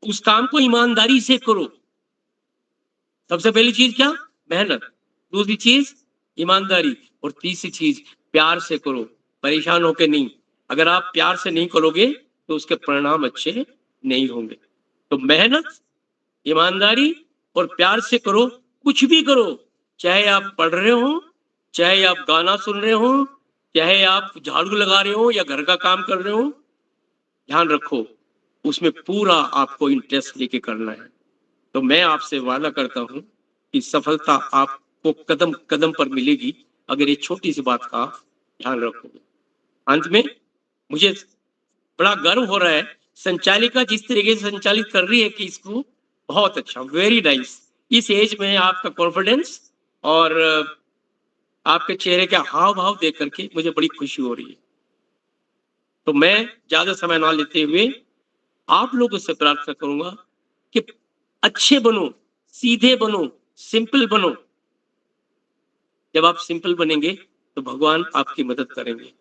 उस काम को ईमानदारी से करो। सबसे पहली चीज क्या? मेहनत। दूसरी चीज ईमानदारी, और तीसरी चीज प्यार से करो, परेशान होकर नहीं। अगर आप प्यार से नहीं करोगे तो उसके परिणाम अच्छे नहीं होंगे। तो मेहनत, ईमानदारी और प्यार से करो। कुछ भी करो, चाहे आप पढ़ रहे हो, चाहे आप गाना सुन रहे हो, चाहे आप झाड़ू लगा रहे हो या घर का काम कर रहे हो, ध्यान रखो उसमें पूरा आपको इंटरेस्ट लेके करना है। तो मैं आपसे वादा करता हूं कि सफलता आपको कदम कदम पर मिलेगी, अगर ये छोटी सी बात का ध्यान रखोगे। अंत में मुझे बड़ा गर्व हो रहा है, संचालिका जिस तरीके से संचालित कर रही है कि इसको, बहुत अच्छा, वेरी नाइस। इस एज में आपका कॉन्फिडेंस और आपके चेहरे के हाव भाव देख करके मुझे बड़ी खुशी हो रही है। तो मैं ज्यादा समय ना लेते हुए आप लोगों से प्रार्थना करूंगा कि अच्छे बनो, सीधे बनो, सिंपल बनो। जब आप सिंपल बनेंगे तो भगवान आपकी मदद करेंगे।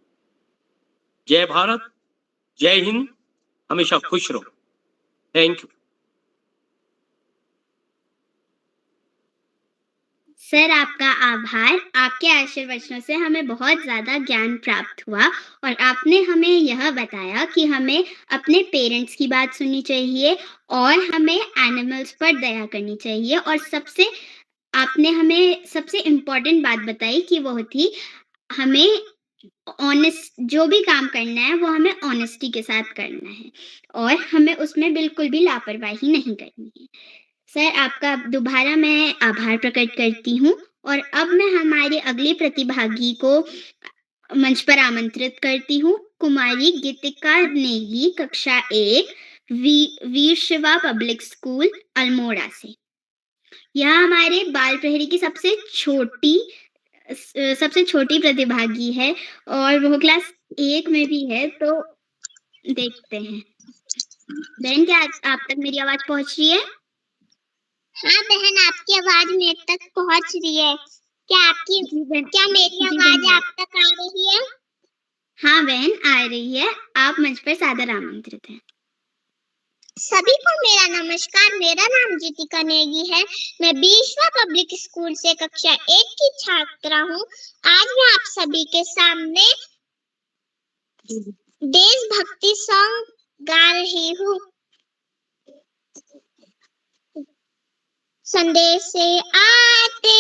जय भारत, जय हिंद, हमेशा खुश रहो। Thank you. सर आपका आभार। आपके आशीर्वचनों से हमें बहुत ज़्यादा ज्ञान प्राप्त हुआ और आपने हमें यह बताया कि हमें अपने पेरेंट्स की बात सुननी चाहिए और हमें एनिमल्स पर दया करनी चाहिए और आपने हमें सबसे इम्पोर्टेंट बात बताई कि वो थी हमें जो भी काम करना है वो हमें ऑनेस्टी के साथ करना है और हमें उसमें बिल्कुल भी लापरवाही नहीं करनी है। सर आपका दोबारा मैं आभार प्रकट करती हूँ और अब मैं हमारे अगले प्रतिभागी को मंच पर आमंत्रित करती हूँ। कुमारी गीतिका नेगी, कक्षा 1, वीर शिवा पब्लिक स्कूल, अल्मोड़ा से। यह हमारे बाल प्रहरी की सबसे छोटी प्रतिभागी है और वो क्लास 1 में भी है, तो देखते हैं। बहन, क्या आप तक मेरी आवाज पहुंच रही है? हाँ बहन, आपकी आवाज मेरे तक पहुंच रही है। क्या मेरी आवाज आप तक आ रही है? हाँ बहन, आ रही है। आप मंच पर सादर आमंत्रित हैं। सभी को मेरा नमस्कार। मेरा नाम गीतिका नेगी है। मैं बीशवा पब्लिक स्कूल से कक्षा 1 की छात्रा हूँ। आज मैं आप सभी के सामने देशभक्ति सॉन्ग गा रही हूँ। संदेश से आते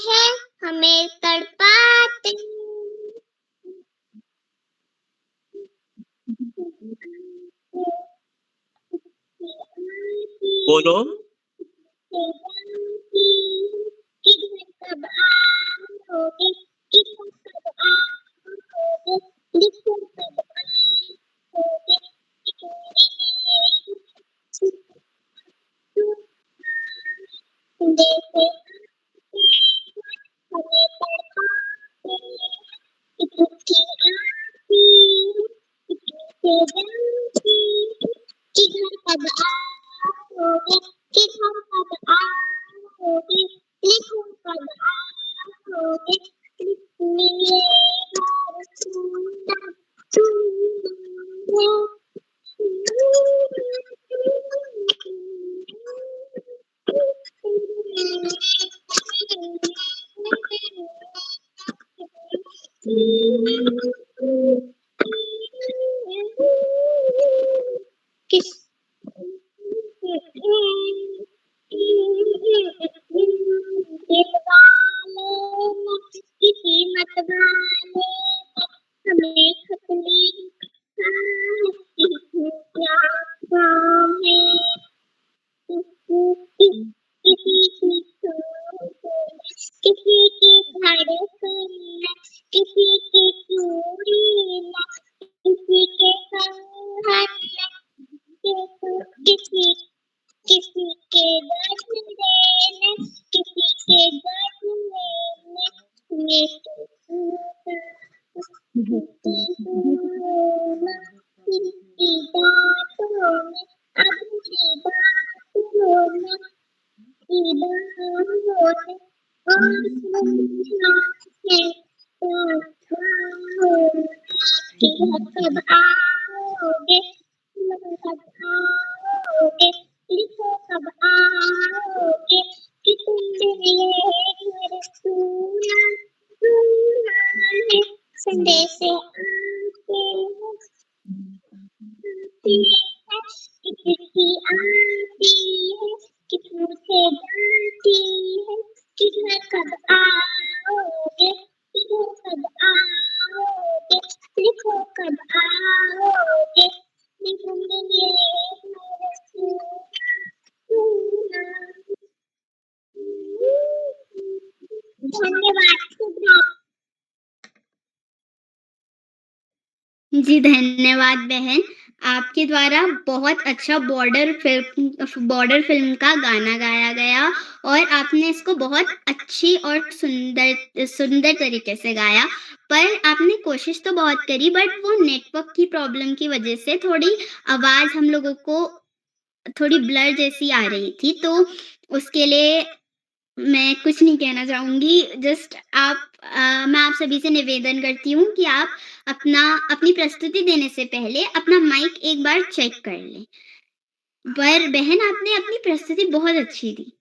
हैं, हमें तड़पाते बोलो। कब आओगे, कब आओगे, लिखो कब आओगे, देखे हमें तड़पाते, चिट्ठी आती चिट्ठी से जानती कि घर कब आओगे, कि घर कब आओगे, लिखो कब आओगे, लिए घर सुंदर सुंदर किस किसी मत वाले हमें खत लिखा किसी की किसी की धड़कन, किसी की चूड़ी, किसी के कंगन, किसी किसी के गजरे में, किसी के गजरे में मैं किसी बातों में, अपनी बातों में, कब आओगे, कब आओगे, लिखो कब आओगे, कि तुमने ये घर सुना सुना है, संदेश आते हैं, कि चिट्ठी आती है, कि पूछे जाती है, कि घर कब आओगे, कि घर कब आओगे, लिखो कब आओगे, कि तुमने ये घर सुना। धन्यवाद। जी धन्यवाद बहन। आपके द्वारा बहुत अच्छा बॉर्डर फिल्म का गाना गाया गया और आपने इसको बहुत अच्छी और सुंदर तरीके से गाया। पर आपने कोशिश तो बहुत करी, बट वो नेटवर्क की प्रॉब्लम की वजह से थोड़ी आवाज़ हम लोगों को थोड़ी ब्लर जैसी आ रही थी, तो उसके लिए मैं कुछ नहीं कहना चाहूँगी। मैं आप सभी से निवेदन करती हूँ कि आप अपनी प्रस्तुति देने से पहले अपना माइक एक बार चेक कर लें। पर बहन, आपने अपनी प्रस्तुति बहुत अच्छी दी।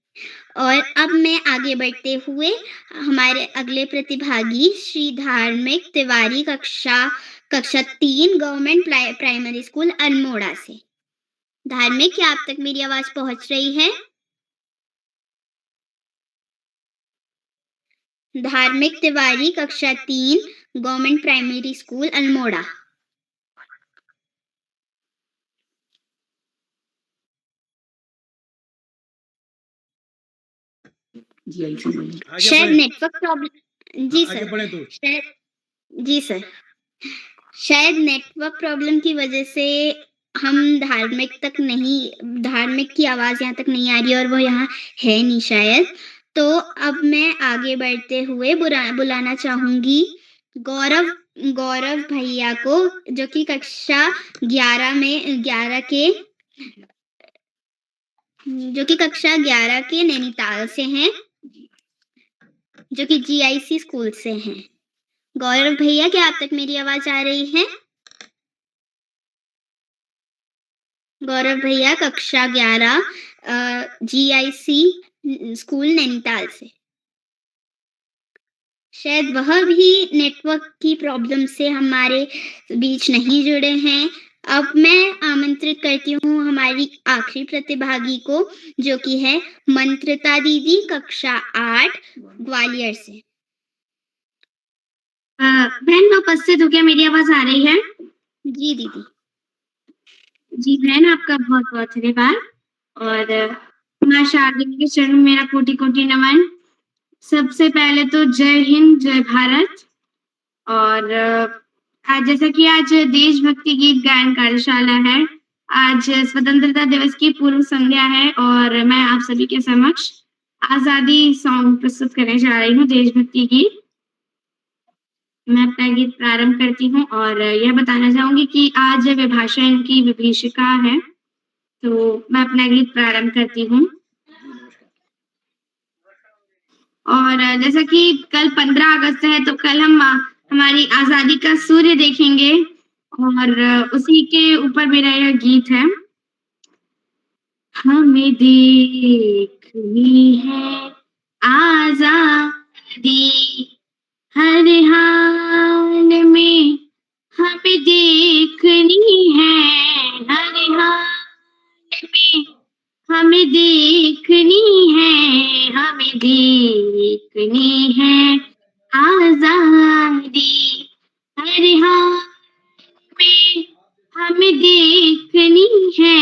और अब मैं आगे बढ़ते हुए हमारे अगले प्रतिभागी श्री धार्मिक तिवारी कक्षा 3 गवर्नमेंट प्राइमरी स्कूल अल्मोड़ा से। धार्मिक, क्या आप तक मेरी आवाज पहुंच रही है? धार्मिक तिवारी कक्षा 3 गवर्नमेंट प्राइमरी स्कूल अल्मोड़ा। शायद नेटवर्क प्रॉब्लम। जी सर। जी सर, शायद नेटवर्क प्रॉब्लम की वजह से हम धार्मिक की आवाज यहाँ तक नहीं आ रही और वो यहाँ है नहीं शायद। तो अब मैं आगे बढ़ते हुए बुलाना चाहूंगी गौरव भैया को, जो कि कक्षा 11 के नैनीताल से हैं, जो कि GIC स्कूल से हैं। गौरव भैया, क्या आप तक मेरी आवाज आ रही है? गौरव भैया कक्षा 11 GIC स्कूल नैनीताल से। शायद वह भी नेटवर्क की प्रॉब्लम से हमारे बीच नहीं जुड़े हैं। अब मैं आमंत्रित करती हूँ हमारी आखिरी प्रतिभागी को, जो कि है मंत्रिता दीदी कक्षा 8 ग्वालियर से। बहन, मैं उपस्थित हूँ। क्या मेरी आवाज आ रही है? जी दीदी। जी बहन, आपका बहुत बहुत धन्यवाद। और माँ शारदा के चरण में मेरा कोटि कोटि नमन। सबसे पहले तो जय हिंद, जय भारत। और आज जैसा कि आज देशभक्ति गीत गायन कार्यशाला है, आज स्वतंत्रता दिवस की पूर्व संध्या है और मैं आप सभी के समक्ष आजादी सॉन्ग प्रस्तुत करने जा रही हूँ, देशभक्ति गीत। मैं अपना गीत प्रारंभ करती हूँ और यह बताना चाहूंगी कि आज विभाषण की विभीषिका है, तो मैं अपना गीत प्रारंभ करती हूँ। और जैसा कि कल 15 अगस्त है, तो कल हम हमारी आजादी का सूर्य देखेंगे और उसी के ऊपर मेरा यह गीत है। हमें देखनी है आजादी हर हाल में, हमें देखनी है हर हाल में, हमें देखनी है, हमें देखनी है आजादी हर हाल में, हमें देखनी है,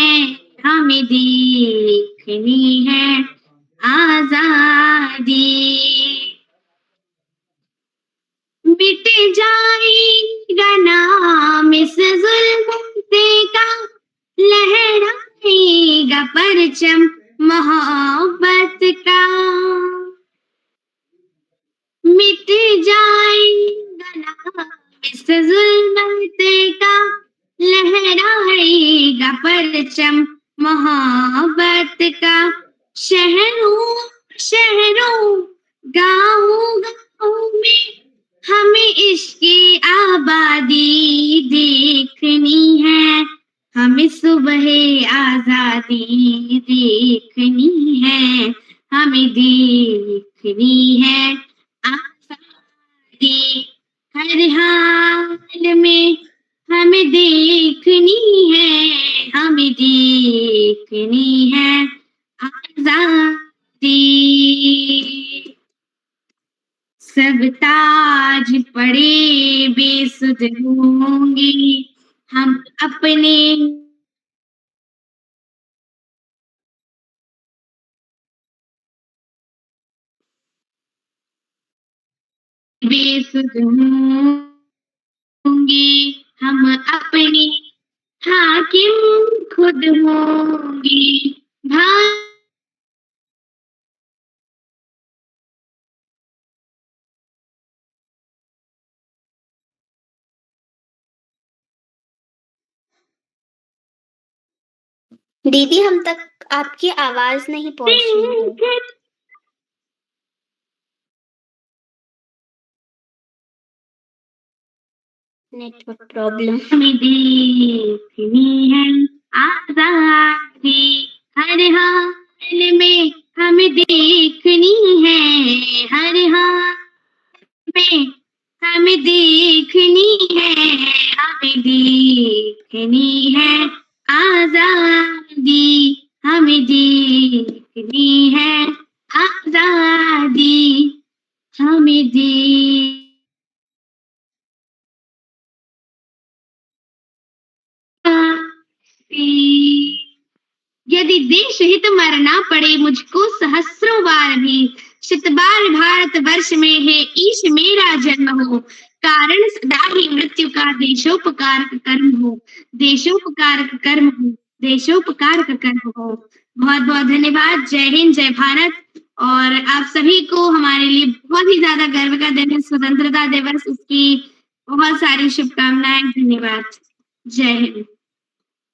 हमें देखनी है आजादी। मिट जाएगा नाम इस जुल्म का, लहराएगा परचम मोहब्बत का। मिट जाएगा नाम इस जुल्म का, लहराएगा परचम मोहब्बत का। शहरों शहरों गाँव गाँव में हमें इसकी आबादी देखनी है, हमें सुबह आजादी देखनी है, हमें देखनी है आजादी हर हाल में, हमें देखनी है, हमें देखनी है आजादी। सब ताज पड़े बेसुध होंगे, हम अपने बेसुध होंगे, हम अपने हाकिम खुद होंगे। दीदी, हम तक आपकी आवाज नहीं पहुंच रही है। Network problem. हमें देखनी है आजादी हर हाल में, हमें देखनी है हर हाल में, हमें देखनी है, हमें देखनी है आजादी, हमें देखनी है आजादी, हमें यदि देश हित मरना पड़े मुझको सहस्रों बार भी, शत बार भारत वर्ष में है ईश मेरा जन्म हो, कारण सदा ही मृत्यु का देशोपकारक कर्म हो, देशोपकारक कर्म हो, देशोपकारक कर्म हो। बहुत बहुत धन्यवाद। जय हिंद, जय भारत। और आप सभी को हमारे लिए बहुत ही ज्यादा गर्व का दिन है स्वतंत्रता दिवस, उसकी बहुत सारी शुभकामनाएं। धन्यवाद। जय हिंद।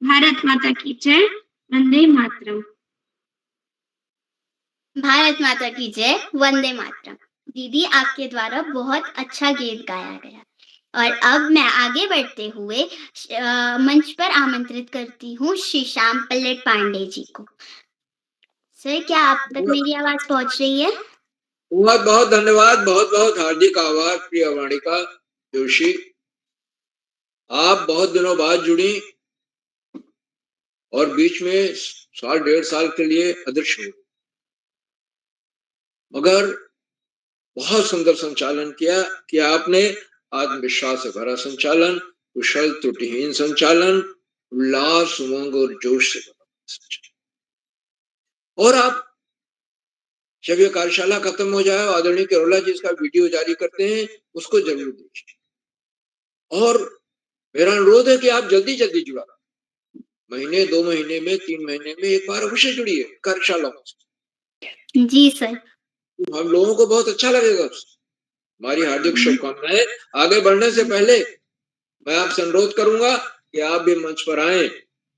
भारत माता की जय। वंदे मातरम। भारत माता की जय, वंदे मातरम। दीदी, आपके द्वारा बहुत अच्छा गीत गाया गया। और अब मैं आगे बढ़ते हुए मंच पर आमंत्रित करती हूँ श्री श्याम पल्लट पांडे जी को। सर, क्या आप तक मेरी आवाज पहुंच रही है? बहुत बहुत धन्यवाद, बहुत बहुत हार्दिक आभार प्रिया वाणिका जोशी। आप बहुत दिनों बाद जुड़ी और बीच में साल डेढ़ साल के लिए अदृश्य हुई, मगर बहुत सुंदर संचालन किया आपने। आत्मविश्वास से भरा संचालन, कुशल त्रुटिहीन संचालन, उल्लास उमंग और जोश से भरा संचालन। और आप जब ये कार्यशाला खत्म हो जाए, आदरणीय केरोला जी इसका वीडियो जारी करते हैं, उसको जरूर देखिए। और मेरा अनुरोध है कि आप जल्दी जल्दी जुड़ा, महीने 2 महीने में 3 महीने में एक बार अवश्य जुड़िए कार्यशालाओं से। जी सर। हम लोगों को बहुत अच्छा लगेगा। हमारी हार्दिक शुभकामनाएं। आगे बढ़ने से पहले मैं आपसे अनुरोध करूंगा कि आप भी मंच पर आएं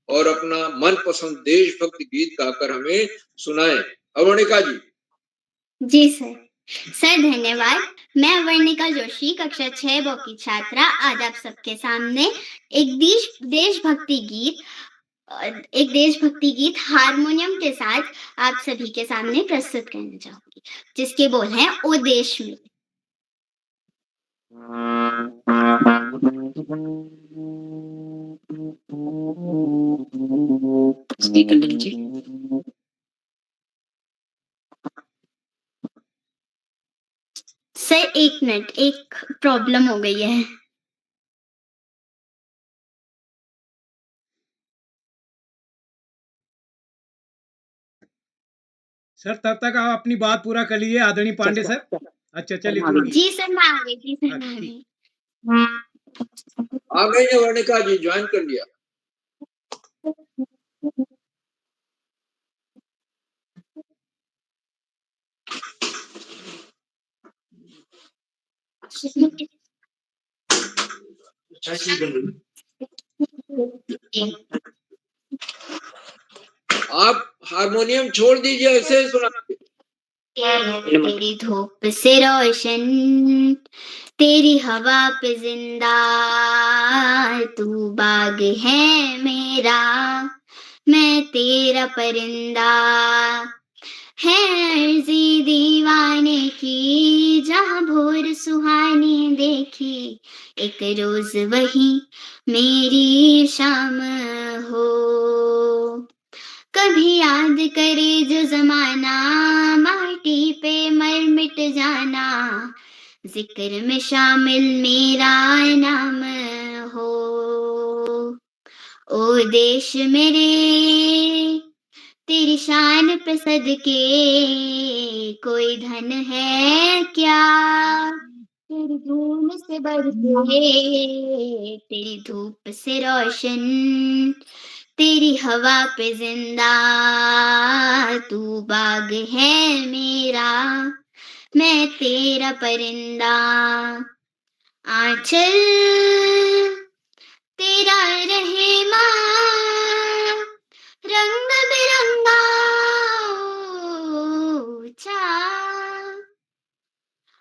और अपना मनपसंद देशभक्ति गीत गाकर हमें सुनाएं। अवर्णिका जी। जी सर। सर धन्यवाद। मैं अवर्णिका जोशी, कक्षा 6 ब की छात्रा, आज आप सबके सामने एक देशभक्ति गीत हारमोनियम के साथ आप सभी के सामने प्रस्तुत करना चाहूंगी, जिसके बोल हैं ओ देश मेरे। सर एक मिनट, एक प्रॉब्लम हो गई है। सर तब तक आप अपनी बात पूरा कर लीजिए आदरणीय पांडे सर। अच्छा चलिए। जी सर, मैं आ गई। जी सर, मैं आ गई। आ गई है वर्णिका जी, ज्वाइन कर लिया। आप हारमोनियम छोड़ दीजिए, ऐसे ही सुना। तेरी धूप से रोशन, तेरी हवा पे जिंदा, तू बाग है मेरा, मैं तेरा परिंदा। है अर्जी दीवाने की, जहाँ भोर सुहानी देखी, एक रोज वही मेरी शाम हो। कभी याद करे जो जमाना, माटी पे मर मिट जाना, जिक्र में शामिल मेरा नाम हो। ओ देश मेरे, तेरी शान पे सदके कोई धन है क्या, तेरी धूम से बढ़ के, तेरी धूप से रोशन, तेरी हवा पे जिंदा, तू बाग है मेरा, मैं तेरा परिंदा। आंचल तेरा रहे माँ, रंग बिरंगा ऊंचा,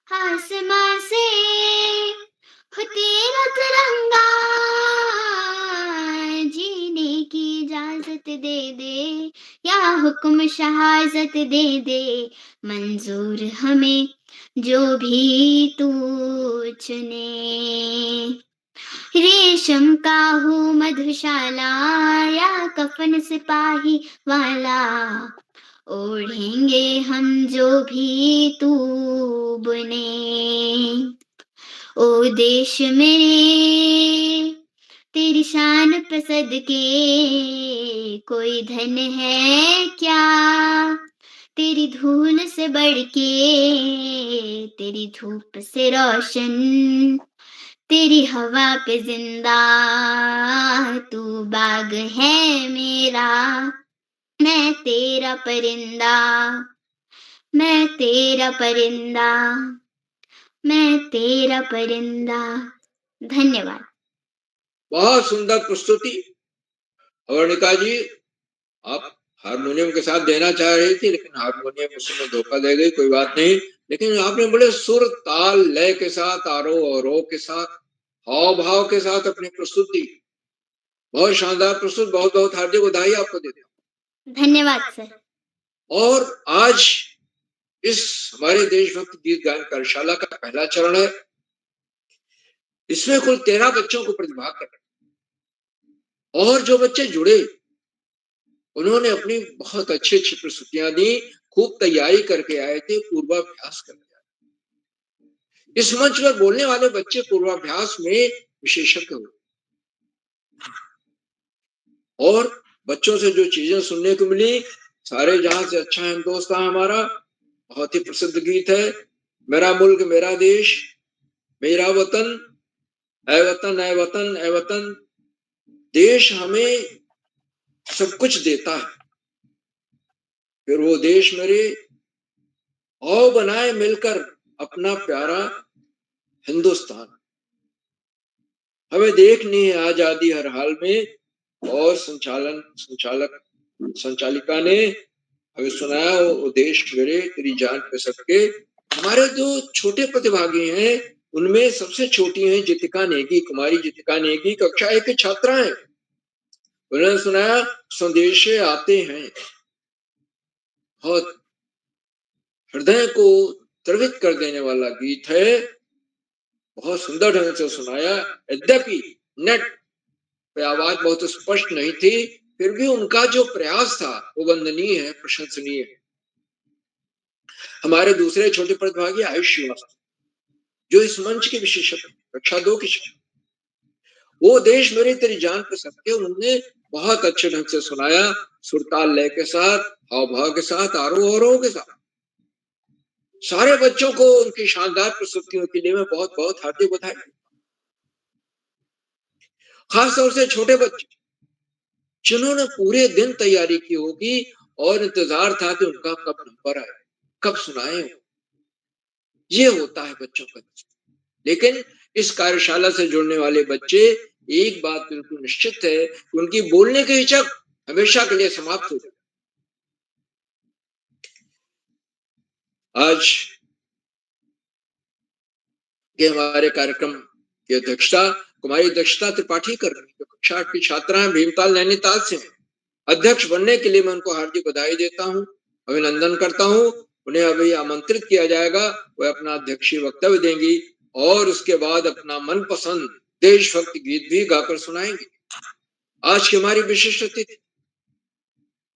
आसमां से हो तेरा तिरंगा, जीने की इजाजत दे दे या हुक्म शहाजत दे दे, मंजूर हमें जो भी तू चुने। रेशम का हो मधुशाला या कफन सिपाही वाला, ओढ़ेंगे हम जो भी तू बुने। ओ देश मेरे तेरी शान पे सदके, कोई धन है क्या तेरी धूल से बढ़ के, तेरी धूप से रोशन, तेरी हवा पे जिंदा, तू बाग है मेरा, मैं तेरा परिंदा, मैं तेरा परिंदा, मैं तेरा परिंदा। धन्यवाद। बहुत सुंदर प्रस्तुति। अवर्णिका जी, आप हारमोनियम के साथ देना चाह रही थी, लेकिन हारमोनियम उसमें धोखा दे गई, कोई बात नहीं। लेकिन आपने बड़े सुर ताल लय के साथ, आरोह अवरोह के साथ, हाव भाव के साथ अपनी प्रस्तुति, बहुत शानदार प्रस्तुत। बहुत बहुत हार्दिक बधाई आपको देता हूँ। धन्यवाद सर। और आज इस हमारे देशभक्त गीत गायन कार्यशाला का पहला चरण है। इसमें कुल 13 बच्चों को प्रतिभाग करना, और जो बच्चे जुड़े उन्होंने अपनी बहुत अच्छी अच्छी प्रस्तुतियां दी, खूब तैयारी करके आए थे, पूर्वाभ्यास करके आए। इस मंच पर बोलने वाले बच्चे पूर्वाभ्यास में विशेषज्ञ हुए, और बच्चों से जो चीजें सुनने को मिली, सारे जहां से अच्छा हिंदुस्तान हमारा, बहुत ही प्रसिद्ध गीत है, मेरा मुल्क मेरा देश, मेरा वतन, ऐ वतन ऐ वतन ऐ वतन। देश हमें सब कुछ देता है, फिर वो देश मेरे, आओ बनाए मिलकर अपना प्यारा हिंदुस्तान। हमें देखनी है आजादी हर हाल में, और संचालिका ने हमें सुनाया, वो देश मेरे तेरी जान पे सबके। हमारे जो छोटे प्रतिभागी हैं, उनमें सबसे छोटी हैं जितिका नेगी, कुमारी जितिका नेगी, कक्षा 1 की छात्रा हैं। उन्होंने सुनाया संदेशे आते हैं। बहुत हृदय को द्रवित कर देने वाला गीत है, बहुत सुंदर ढंग से सुनाया। यद्यपि नेट पे आवाज बहुत स्पष्ट नहीं थी, फिर भी उनका जो प्रयास था वो वंदनीय है, प्रशंसनीय है। हमारे दूसरे छोटे प्रतिभागी आयुष श्रीवास्तव, जो इस मंच के विशेषज्ञ, कक्षा 2 की छात्र, वो देश मेरे तेरी जान पे सबके, उन्होंने बहुत अच्छे ढंग से सुनाया, सुरताल लय के साथ, हाव भाव के साथ, आरोह अवरोह के साथ। सारे बच्चों को उनकी शानदार प्रस्तुतियों के लिए मैं बहुत बहुत हार्दिक बधाई। खास तौर से छोटे बच्चे जिन्होंने पूरे दिन तैयारी की होगी, और इंतजार था कि उनका कब नंबर आए, कब सुनाए। ये होता है बच्चों का। लेकिन इस कार्यशाला से जुड़ने वाले बच्चे, एक बात बिल्कुल निश्चित है कि उनकी बोलने की हिचक हमेशा के लिए समाप्त हो जाए। आज के हमारे कार्यक्रम की अध्यक्षता कुमारी दक्षता त्रिपाठी कर रही है, कक्षा 8 की छात्रा है, भीमताल नैनीताल से हैं। अध्यक्ष बनने के लिए मैं उनको हार्दिक बधाई देता हूँ, अभिनंदन करता हूँ। उन्हें अभी आमंत्रित किया जाएगा, वह अपना अध्यक्षीय वक्तव्य देंगी, और उसके बाद अपना मनपसंद देशभक्ति गीत भी गाकर सुनाएंगे। आज की हमारी विशिष्ट अतिथि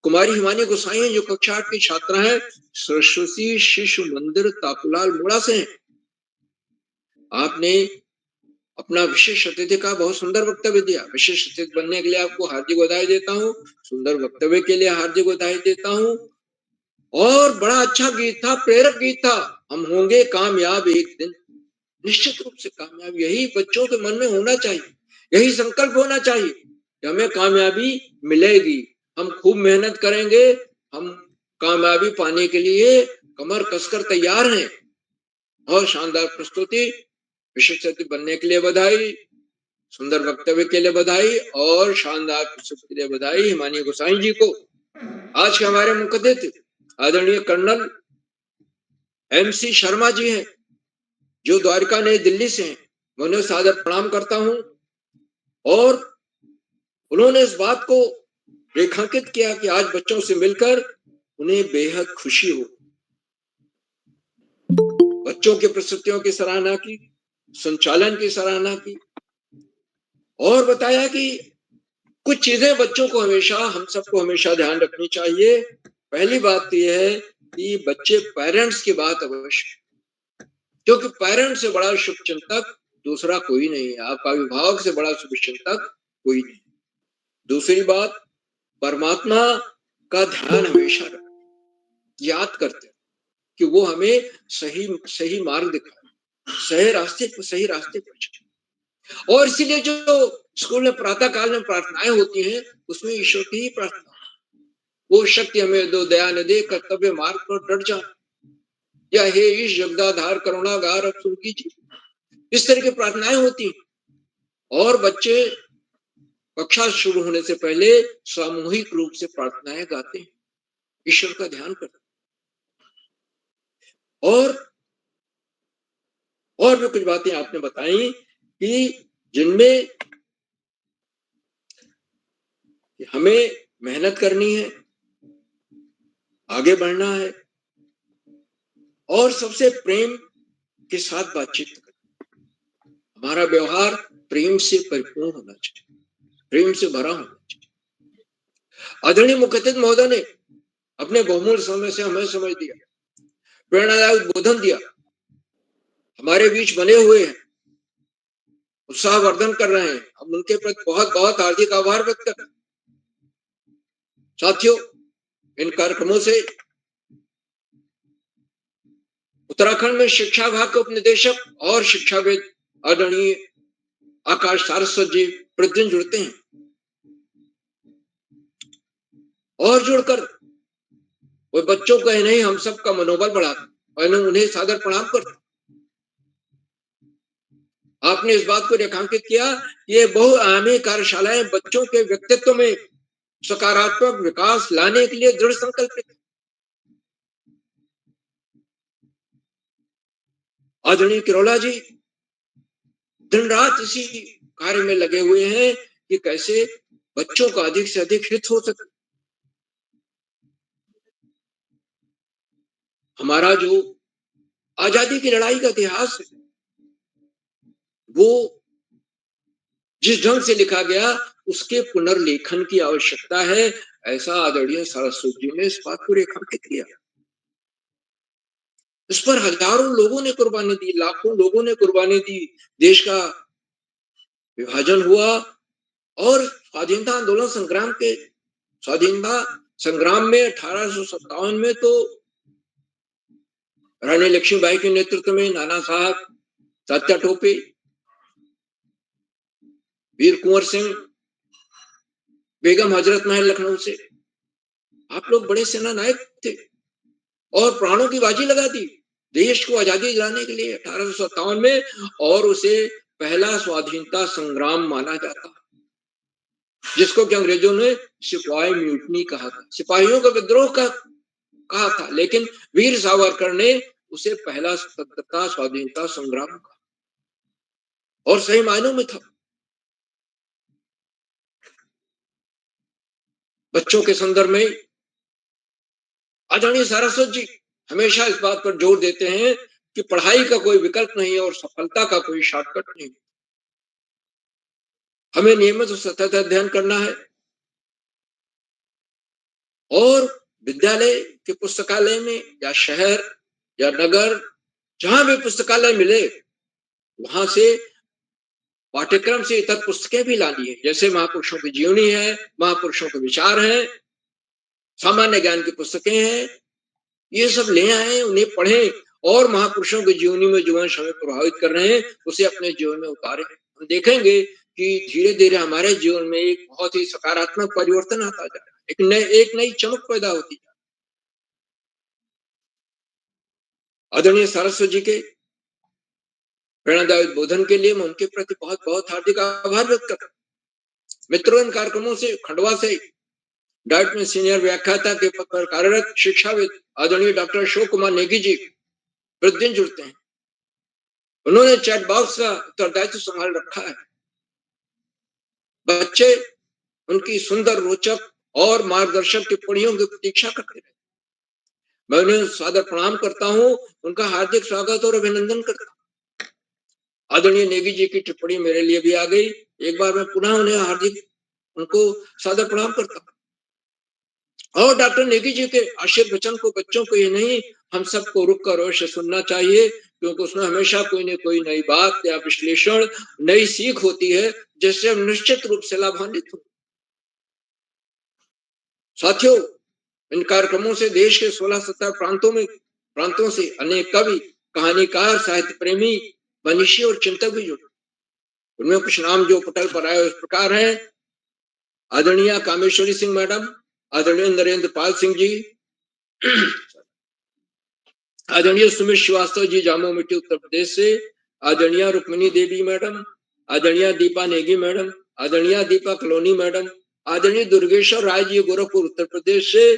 कुमारी हिमानी गोसाई हैं, जो कक्षा 8 की छात्रा है, सरस्वती शिशु मंदिर ताकुलाल मोड़ा से हैं। आपने अपना विशेष अतिथि का बहुत सुंदर वक्तव्य दिया। विशेष अतिथि बनने के लिए आपको हार्दिक बधाई देता हूँ, सुंदर वक्तव्य के लिए हार्दिक बधाई देता हूँ, और बड़ा अच्छा गीत था, प्रेरक गीत था। हम होंगे कामयाब एक दिन, निश्चित रूप से कामयाब, यही बच्चों के मन में होना चाहिए, यही संकल्प होना चाहिए कि हमें कामयाबी मिलेगी, हम खूब मेहनत करेंगे, हम कामयाबी पाने के लिए कमर कसकर तैयार हैं। बहुत शानदार प्रस्तुति, विशेष अतिथि बनने के लिए बधाई, सुंदर वक्तव्य के लिए बधाई, और शानदार प्रस्तुति के लिए बधाई हिमानी गोसाई जी को। आज के हमारे मुख्य अतिथि आदरणीय कर्नल MC शर्मा जी हैं, जो द्वारका नई दिल्ली से हैं। मैं उन्हें सादर प्रणाम करता हूं, और उन्होंने इस बात को रेखांकित किया कि आज बच्चों से मिलकर उन्हें बेहद खुशी हो। बच्चों की प्रस्तुतियों की सराहना की, संचालन की सराहना की और बताया कि कुछ चीजें बच्चों को हमेशा, हम सबको हमेशा ध्यान रखनी चाहिए। पहली बात तो यह है कि बच्चे पेरेंट्स की बात अवश्य, क्योंकि पेरेंट्स से बड़ा शुभचिंतक दूसरा कोई नहीं है। आपका अभिभावक से बड़ा शुभचिंतक कोई नहीं। दूसरी बात, परमात्मा का ध्यान हमेशा रखें, याद करते हैं कि वो हमें सही मार्ग दिखाए, सही रास्ते पर चले। और इसीलिए जो स्कूल में प्रातः काल में प्रार्थनाएं होती हैं, उसमें ईश्वर की ही प्रार्थना, वो शक्ति हमें दो, दया न दे, कर्तव्य मार्ग पर डट जा, या हे ईश जगदाधार करुणागार अब सुन कीजिए। इस तरह की प्रार्थनाएं होती हैं और बच्चे कक्षा शुरू होने से पहले सामूहिक रूप से प्रार्थनाएं गाते हैं, ईश्वर का ध्यान करते हैं। और भी कुछ बातें आपने बताई कि जिनमें हमें मेहनत करनी है, आगे बढ़ना है और सबसे प्रेम के साथ बातचीत करना। हमारा व्यवहार प्रेम से परिपूर्ण होना चाहिए, प्रेम से भरा होना चाहिए। आदरणीय मुख्यातिथि महोदय ने अपने बहुमूल्य समय से हमें समझ दिया, प्रेरणादायक उद्बोधन दिया, हमारे बीच बने हुए हैं, उत्साहवर्धन कर रहे हैं। हम उनके प्रति बहुत बहुत हार्दिक आभार व्यक्त करते हैं। साथियों, इन कार्यक्रमों से उत्तराखंड में शिक्षा विभाग के उपनिदेशक और शिक्षाविद आदरणीय आकाश सारस्वत जी प्रतिदिन जुड़ते हैं और जुड़कर वो बच्चों को नहीं, हम सबका मनोबल बढ़ाते और उन्हें सादर प्रणाम करते। आपने इस बात को रेखांकित किया, ये बहुआयामी कार्यशालाएं बच्चों के व्यक्तित्व में सकारात्मक विकास लाने के लिए दृढ़ संकल्पित है। आदरणीय किरोला जी दिन रात इसी कार्य में लगे हुए हैं कि कैसे बच्चों का अधिक से अधिक हित हो सके। हमारा जो आजादी की लड़ाई का इतिहास है, वो जिस ढंग से लिखा गया उसके पुनर्लेखन की आवश्यकता है, ऐसा आदरणीय सारस्वत जी ने इस बात को रेखांकित किया। इस पर हजारों लोगों ने कुर्बानी दी, लाखों लोगों ने कुर्बानी दी। देश का विभाजन हुआ और स्वाधीनता आंदोलन स्वाधीनता संग्राम में 1857 में तो रानी लक्ष्मीबाई के नेतृत्व में नाना साहब, तात्या टोपे, वीर कुंवर सिंह, बेगम हजरत महल लखनऊ से आप लोग बड़े सेना नायक थे और प्राणों की बाजी लगा दी देश को आजादी दिलाने के लिए 1857 में, और उसे पहला स्वाधीनता संग्राम माना जाता, जिसको कि अंग्रेजों ने सिपाही म्यूटनी कहा था, सिपाहियों का विद्रोह कहा था, लेकिन वीर सावरकर ने उसे पहला स्वतंत्रता स्वाधीनता संग्राम कहा और सही मायनों में था। बच्चों के संदर्भ में आदरणीय सारस्वत जी हमेशा इस बात पर जोर देते हैं कि पढ़ाई का कोई विकल्प नहीं और सफलता का कोई शॉर्टकट नहीं। हमें नियमित और सतत अध्ययन करना है और विद्यालय के पुस्तकालय में या शहर या नगर जहां भी पुस्तकालय मिले वहां से पाठ्यक्रम से इतर पुस्तकें भी लानी है, जैसे महापुरुषों की जीवनी है, महापुरुषों के विचार हैं, सामान्य ज्ञान की पुस्तकें हैं, ये सब ले आए, उन्हें पढ़ें और महापुरुषों की जीवनी में जो अंश हमें प्रभावित कर रहे हैं उसे अपने जीवन में उतारें। हम देखेंगे कि धीरे धीरे हमारे जीवन में एक बहुत ही सकारात्मक परिवर्तन आता जा रहा है, एक नई चमक पैदा होती है। आदरणीय सारस्वत जी के प्रेरणादायक उद्बोधन के लिए मैं उनके प्रति बहुत बहुत हार्दिक आभार व्यक्त करता हूं। मित्रों, इन कार्यक्रमों से खंडवा से डाइट में सीनियर व्याख्याता के पद पर कार्यरत शिक्षाविद आदरणीय डॉक्टर अशोक कुमार नेगी जी प्रतिदिन जुड़ते हैं। उन्होंने चैट बॉक्स का उत्तरदायित्व संभाल रखा है। बच्चे उनकी सुंदर, रोचक और मार्गदर्शक टिप्पणियों की प्रतीक्षा करते हैं। मैं उन्हें सादर प्रणाम करता हूँ, उनका हार्दिक स्वागत और अभिनंदन करता हूँ। आदरणीय नेगी जी की टिप्पणी मेरे लिए भी आ गई। एक बार मैं पुनः उन्हें हार्दिक उनको सादर प्रणाम करता हूँ। और डॉक्टर नेगी जी के आशीर्वचन को बच्चों को ही नहीं, हम सबको रुक कर अवश्य सुनना चाहिए, क्योंकि उसमें हमेशा कोई न कोई नई बात या विश्लेषण, नई सीख होती है, जिससे हम निश्चित रूप से लाभान्वित हों। साथियों, इन कार्यक्रमों से देश के 16-17 प्रांतों से अनेक कवि, कहानीकार, साहित्य प्रेमी, मनीषी और चिंतक भी जुड़े। उनमें कुछ नाम जो पटल पर आए उस प्रकार हैं: आदरणीय कामेश्वरी सिंह मैडम, आदरणीय नरेंद्र पाल सिंह जी, आदरणीय सुमित श्रीवास्तव जी जामो मिट्टी उत्तर प्रदेश से, आदरणीय रुक्मिणी देवी मैडम, आदरणीय दीपा नेगी मैडम, आदरणीय दीपा कलोनी मैडम, आदरणीय दुर्गेश्वर राय जी गोरखपुर उत्तर प्रदेश से,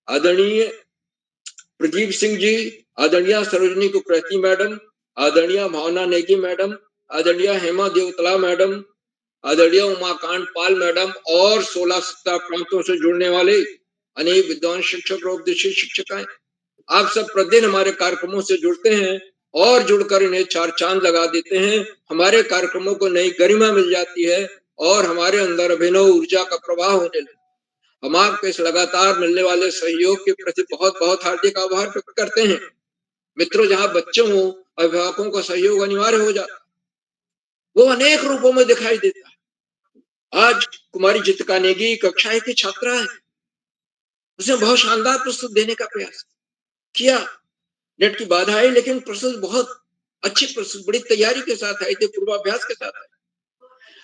आदरणीय प्रदीप सिंह जी, आदरणीय सरोजनी कुकरेती मैडम, आदरणीय भावना नेगी मैडम, आदरणीय हेमा देवतला मैडम, आदरणीय उमाकांत पाल मैडम और 16-17 प्रांतों से जुड़ने वाले अनेक विद्वान शिक्षक और उपदेशी शिक्षिकाएं, आप सब प्रतिदिन हमारे कार्यक्रमों से जुड़ते हैं और जुड़कर इन्हें 4 चांद लगा देते हैं। हमारे कार्यक्रमों को नई गरिमा मिल जाती है और हमारे अंदर अभिनव ऊर्जा का प्रवाह होने लगता है। हम आपके इस लगातार मिलने वाले सहयोग के प्रति बहुत बहुत हार्दिक आभार व्यक्त करते हैं। मित्रों, जहां बच्चों हो, अभिभावकों का सहयोग अनिवार्य हो जाता है, वो अनेक रूपों में दिखाई देता है। आज कुमारी जितिका नेगी कक्षा 1 की छात्रा है, उसने बहुत शानदार प्रस्तुत देने का प्रयास किया। नेट की बाधा आई, लेकिन प्रस्तुत बहुत अच्छी प्रस्तुत, बड़ी तैयारी के साथ आई थी, पूर्वाभ्यास के साथ आई।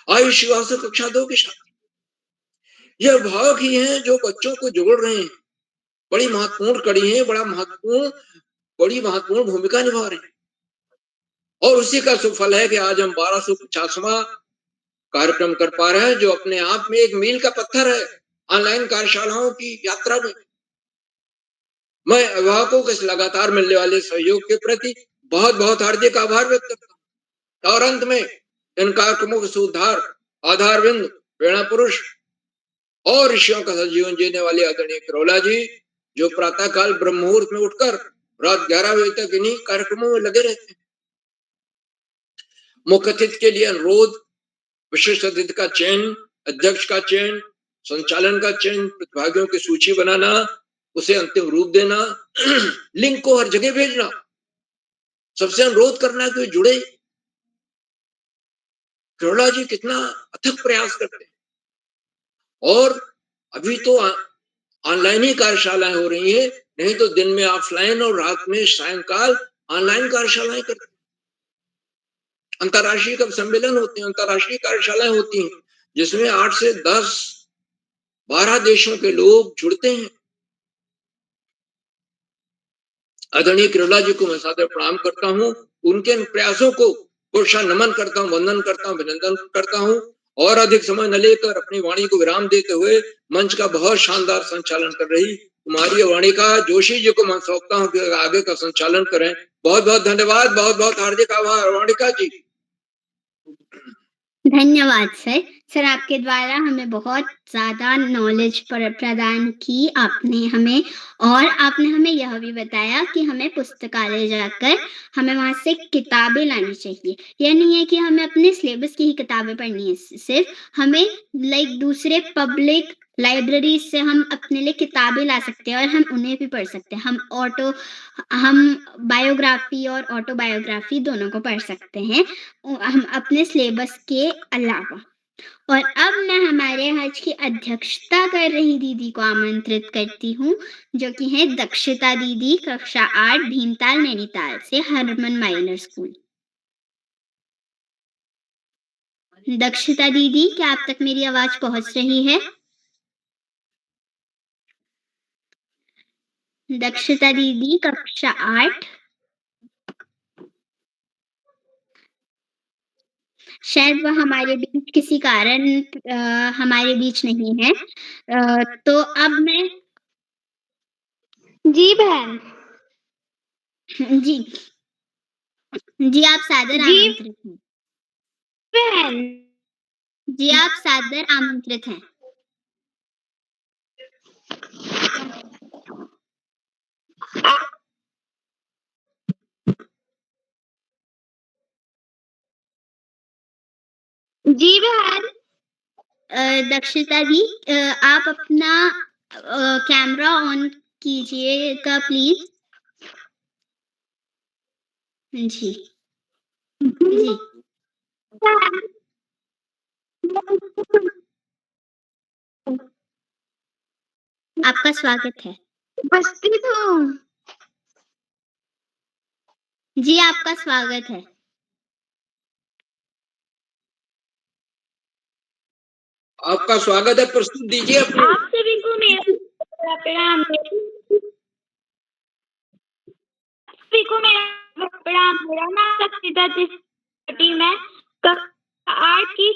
आयुष श्रीवास्तव कक्षा 2 के छात्र, ये अभिभावक ही हैं जो बच्चों को जोड़ रहे हैं, बड़ी महत्वपूर्ण कड़ी है, बड़ी महत्वपूर्ण भूमिका निभा रहे हैं। और उसी का सुफल है कि आज हम 1250वां कार्यक्रम कर पा रहे हैं, जो अपने आप में एक मील का पत्थर है ऑनलाइन कार्यशालाओं की यात्रा में। मैं अभिभावकों के इस लगातार मिलने वाले सहयोग के प्रति बहुत बहुत हार्दिक आभार व्यक्त करता हूँ। और अंत में इन कार्यक्रमों के सुधार आधारविंद, प्रेरणा पुरुष और ऋषियों का जीवन जीने वाले आदरणीय करोला जी, जो प्रातःकाल ब्रह्म मुहूर्त में उठकर रात 11 बजे तक इन्हीं कार्यक्रमों में लगे रहते हैं। मुख्य अतिथि के लिए अनुरोध, विशिष्ट अतिथि का चयन, अध्यक्ष का चयन, संचालन का चयन, प्रतिभागियों की सूची बनाना, उसे अंतिम रूप देना, लिंक को हर जगह भेजना, सबसे अनुरोध करना कि जुड़े। करोला जी कितना अथक प्रयास करते हैं। और अभी तो ऑनलाइन ही कार्यशालाएं हो रही है, नहीं तो दिन में ऑफलाइन और रात में सायंकाल ऑनलाइन कार्यशालाएं करते हैं। अंतर्राष्ट्रीय कब सम्मेलन होते हैं, अंतर्राष्ट्रीय कार्यशालाएं होती हैं, जिसमें 8 से 10, 12 देशों के लोग जुड़ते हैं। आदरणीय करोला जी को मैं सादर प्रणाम करता हूँ, उनके इन प्रयासों को पुरशा नमन करता हूँ, वंदन करता हूँ, अभिनंदन करता हूँ। और अधिक समय न लेकर अपनी वाणी को विराम देते हुए मंच का बहुत शानदार संचालन कर रही कुमारी वाणिका जोशी जी को मैं सौंपता हूँ कि आगे का संचालन करें। बहुत बहुत धन्यवाद, बहुत बहुत हार्दिक आभार वाणिका जी। धन्यवाद सर। सर, आपके द्वारा हमें बहुत ज़्यादा नॉलेज प्रदान की आपने हमें, और आपने हमें यह भी बताया कि हमें पुस्तकालय जाकर हमें वहाँ से किताबें लानी चाहिए। यह नहीं है कि हमें अपने सिलेबस की ही किताबें पढ़नी है, सिर्फ हमें दूसरे पब्लिक लाइब्रेरी से हम अपने लिए किताबें ला सकते हैं और हम उन्हें भी पढ़ सकते हैं। हम बायोग्राफी और ऑटोबायोग्राफी दोनों को पढ़ सकते हैं, हम अपने सिलेबस के अलावा। और अब मैं हमारे आज की अध्यक्षता कर रही दीदी को आमंत्रित करती हूँ, जो कि है दक्षिता दीदी, कक्षा 8, भीमताल नैनीताल से, हरमन माइनर स्कूल। दक्षिता दीदी, क्या आप तक मेरी आवाज पहुंच रही है? दक्षिता दीदी, कक्षा 8। शायद वह हमारे बीच किसी कारण हमारे बीच नहीं है। तो अब मैं जी बहन। जी जी आप सादर जी आमंत्रित हैं। बहन। जी आप सादर आमंत्रित हैं। जी बहन। दक्षिता जी, आप अपना कैमरा ऑन कीजिएगा प्लीज। जी जी, आपका स्वागत है। उपस्थित हूँ। जी, आपका स्वागत है। आपका स्वागत है, प्रस्तुत दीजिए अपनी। आप सभी को मेरा प्रणाम। सभी को मेरा प्रणाम। मेरा नाम दक्षिता त्रिपाठी। मैं कक्षा 8 की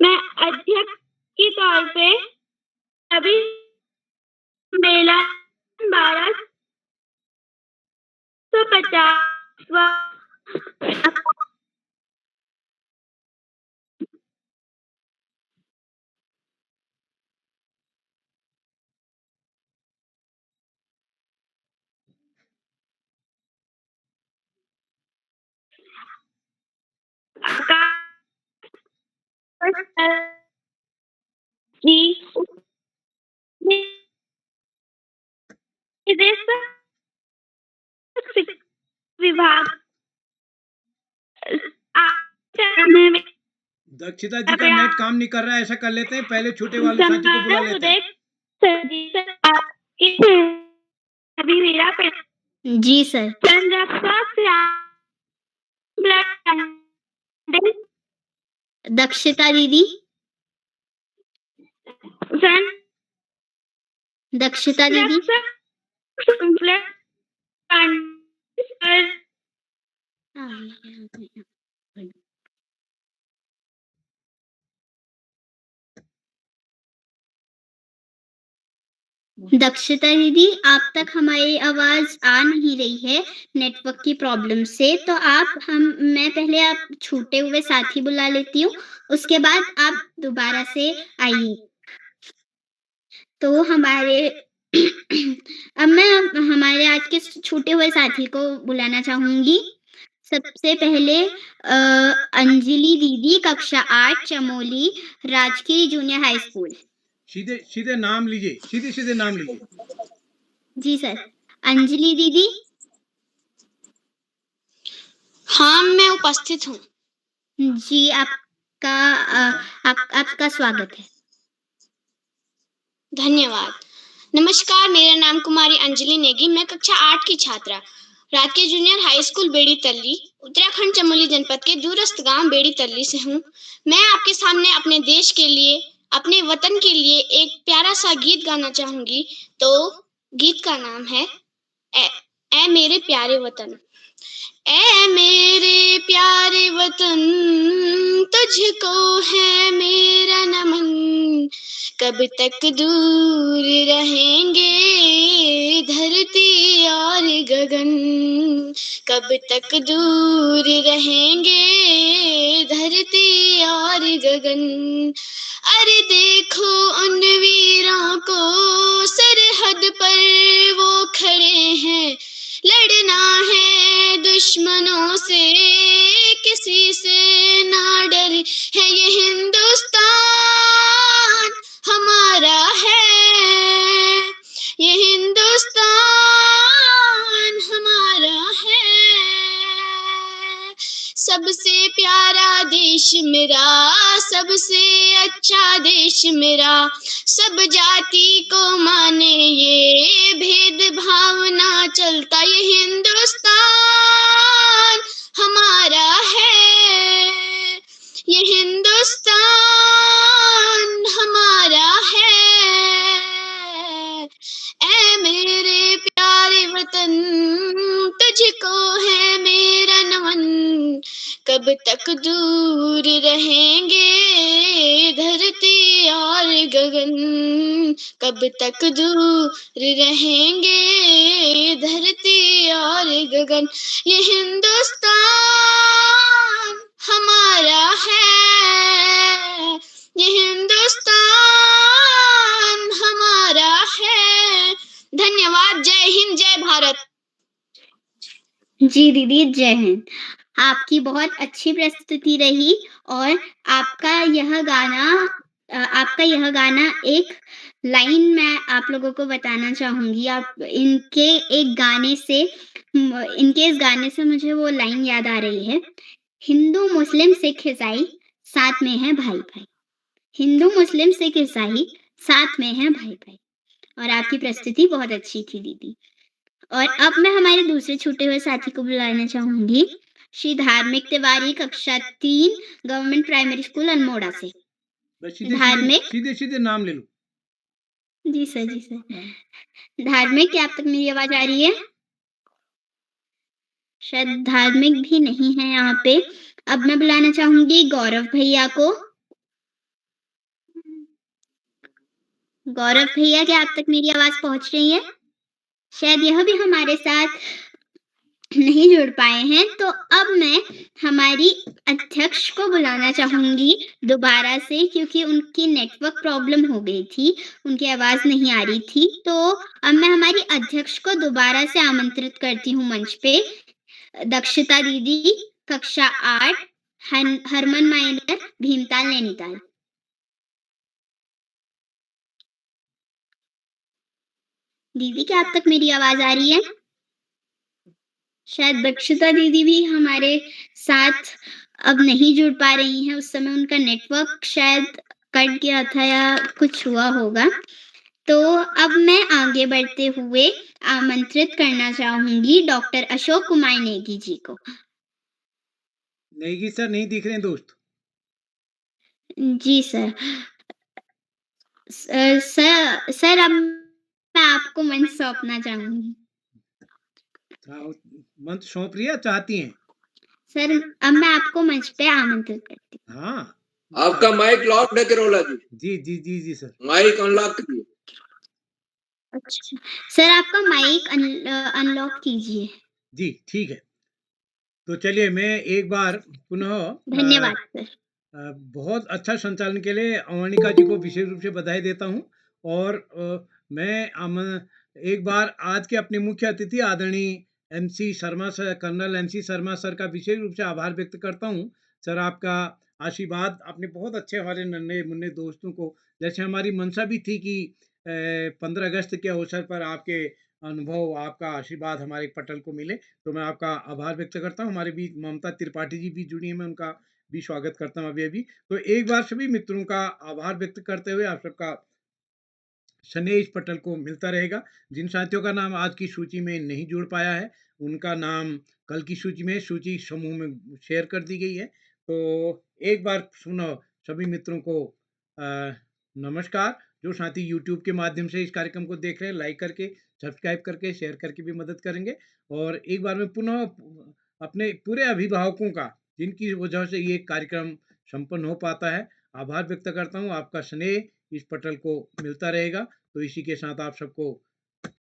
मैं अध्यक्ष के तौर पे सभी मेला 1250वां जी विभाग दक्षिता जी का नेट काम नहीं कर रहा है, ऐसा कर लेते हैं, पहले छोटे वाले साथी को बुला लेते हैं। अभी मेरा जी सर। दक्षिता दीदी, दक्षिता दीदी, दक्षिता दीदी, आप तक हमारी आवाज आ नहीं रही है नेटवर्क की प्रॉब्लम से, तो मैं पहले आप छूटे हुए साथी बुला लेती हूँ, उसके बाद आप दोबारा से आइए। तो हमारे अब मैं हमारे आज के छूटे हुए साथी को बुलाना चाहूंगी। सबसे पहले अंजलि दीदी, कक्षा 8, चमोली, राजकीय जूनियर हाई स्कूल। सीधे सीधे नाम लीजिए, सीधे सीधे नाम लीजिए। जी सर। अंजलि दीदी। हाँ, मैं उपस्थित हूँ। जी, आपका स्वागत है। धन्यवाद। नमस्कार, मेरा नाम कुमारी अंजलि नेगी। मैं कक्षा 8 की छात्रा राजकीय जूनियर हाई स्कूल बेड़ी तल्ली, उत्तराखंड चमोली जनपद के दूरस्थ गांव बेड़ी तल्ली से हूँ। मैं आपके सामने अपने देश के लिए, अपने वतन के लिए एक प्यारा सा गीत गाना चाहूंगी। तो गीत का नाम है ए मेरे प्यारे वतन। ए मेरे प्यारे वतन, तुझको है मेरा नमन। कब तक दूर रहेंगे धरती और गगन, कब तक दूर रहेंगे धरती और गगन। अरे देखो उन वीरों को, सरहद पर वो खड़े हैं। लड़ना है दुश्मनों से, किसी से ना डर है। ये हिंदुस्तान हमारा है, ये हिंदुस्तान हमारा है। सबसे प्यारा देश मेरा, सबसे अच्छा देश मेरा। सब जाति को माने ये भेदभाव ना चलता। ये हिंदुस्तान हमारा है, ये हिंदुस्तान हमारा है। ऐ मेरे प्यारे वतन, तुझको है मेरा नमन। कब तक दूर रहेंगे धरती और गगन, कब तक दूर रहेंगे धरती और गगन। ये हिंदुस्तान हमारा है, ये हिंदुस्तान हमारा है। धन्यवाद। जय हिंद, जय भारत। जी दीदी, जय हिंद। आपकी बहुत अच्छी प्रस्तुति रही और आपका यह गाना एक लाइन मैं आप लोगों को बताना चाहूँगी। आप इनके इस गाने से मुझे वो लाइन याद आ रही है, हिंदू, मुस्लिम, सिख, ईसाई साथ में हैं भाई-भाई। हिंदू, मुस्लिम, सिख, ईसाई साथ में हैं भाई-भाई। और आपकी प्रस्तुति बहुत अच्छी थी दीदी। और अब मैं हमारे दूसरे छूटे हुए साथी को बुलाना चाहूँगी, श्री धार्मिक तिवारी, कक्षा 3, गवर्नमेंट प्राइमरी स्कूल अल्मोड़ा से। बस धार्मिक सीधे नाम ले लो। जी सर, जी सर। धार्मिक, क्या आप तक मेरी आवाज़ आ रही है? शायद धार्मिक भी नहीं है यहाँ पे। अब मैं बुलाना चाहूँगी गौरव भैया को। गौरव भैया, क्या आप तक मेरी आवाज़ पहुँच रही है? शायद यह भी हमारे साथ नहीं जुड़ पाए हैं, तो अब मैं हमारी अध्यक्ष को बुलाना चाहूँगी दोबारा से, क्योंकि उनकी नेटवर्क प्रॉब्लम हो गई थी, उनकी आवाज़ नहीं आ रही थी। तो अब मैं हमारी अध्यक्ष को दोबारा से आमंत्रित करती हूँ मंच पे। दक्षिता दीदी, कक्षा 8, हरमन माइनर, भीमताल, नैनीताल। दीदी, क्या आप तक मेरी आवाज़ आ रही है? शायद दक्षिता दीदी भी हमारे साथ अब नहीं जुड़ पा रही हैं। उस समय उनका नेटवर्क शायद कट गया था या कुछ हुआ होगा। तो अब मैं आगे बढ़ते हुए आमंत्रित करना चाहूँगी डॉक्टर अशोक कुमार नेगी जी को। नेगी सर नहीं दिख रहे हैं दोस्त। जी सर। सर अब मैं आपको मंच सौंपना चाहूँगी। मंच सौंप रही है, चाहती हैं? सर अब मैं आपको मंच पे आमंत्रित करती हूँ। हाँ। आपका माइक लॉक है किरोला जी। जी सर। माइक अनलॉक कीजिए। अच्छा, सर आपका माइक अनलॉक कीजिए। जी, ठीक है। तो चलिए मैं एक बार पुनः धन्यवाद सर। बहुत अच्छा संचालन के लिए अवनिका जी को विशेष रूप से बधाई देता हूँ। और मैं एक बार आज के अपने मुख्य अतिथि आदरणीय MC Sharma sir, colonel MC Sharma sir का विशेष रूप से आभार व्यक्त करता हूँ। सर आपका आशीर्वाद, आपने बहुत अच्छे हमारे नन्हे मुन्ने दोस्तों को, जैसे हमारी मंशा भी थी कि 15 अगस्त के अवसर पर आपके अनुभव, आपका आशीर्वाद हमारे पटल को मिले, तो मैं आपका आभार व्यक्त करता हूँ। हमारे बीच ममता त्रिपाठी जी भी जुड़ी हैं, मैं उनका भी स्वागत करता हूँ अभी। तो एक बार सभी मित्रों का आभार व्यक्त करते हुए आप सबका स्नेह इस पटल को मिलता रहेगा। जिन साथियों का नाम आज की सूची में नहीं जुड़ पाया है, उनका नाम कल की सूची में, सूची समूह में शेयर कर दी गई है। तो एक बार सुनो सभी मित्रों को नमस्कार। जो साथी यूट्यूब के माध्यम से इस कार्यक्रम को देख रहे हैं, लाइक करके, सब्सक्राइब करके, शेयर करके भी मदद करेंगे। और एक बार मैं पुनः अपने पूरे अभिभावकों का, जिनकी वजह से ये कार्यक्रम संपन्न हो पाता है, आभार व्यक्त करता हूँ। आपका स्नेह इस पटल को मिलता रहेगा। तो इसी के साथ आप सबको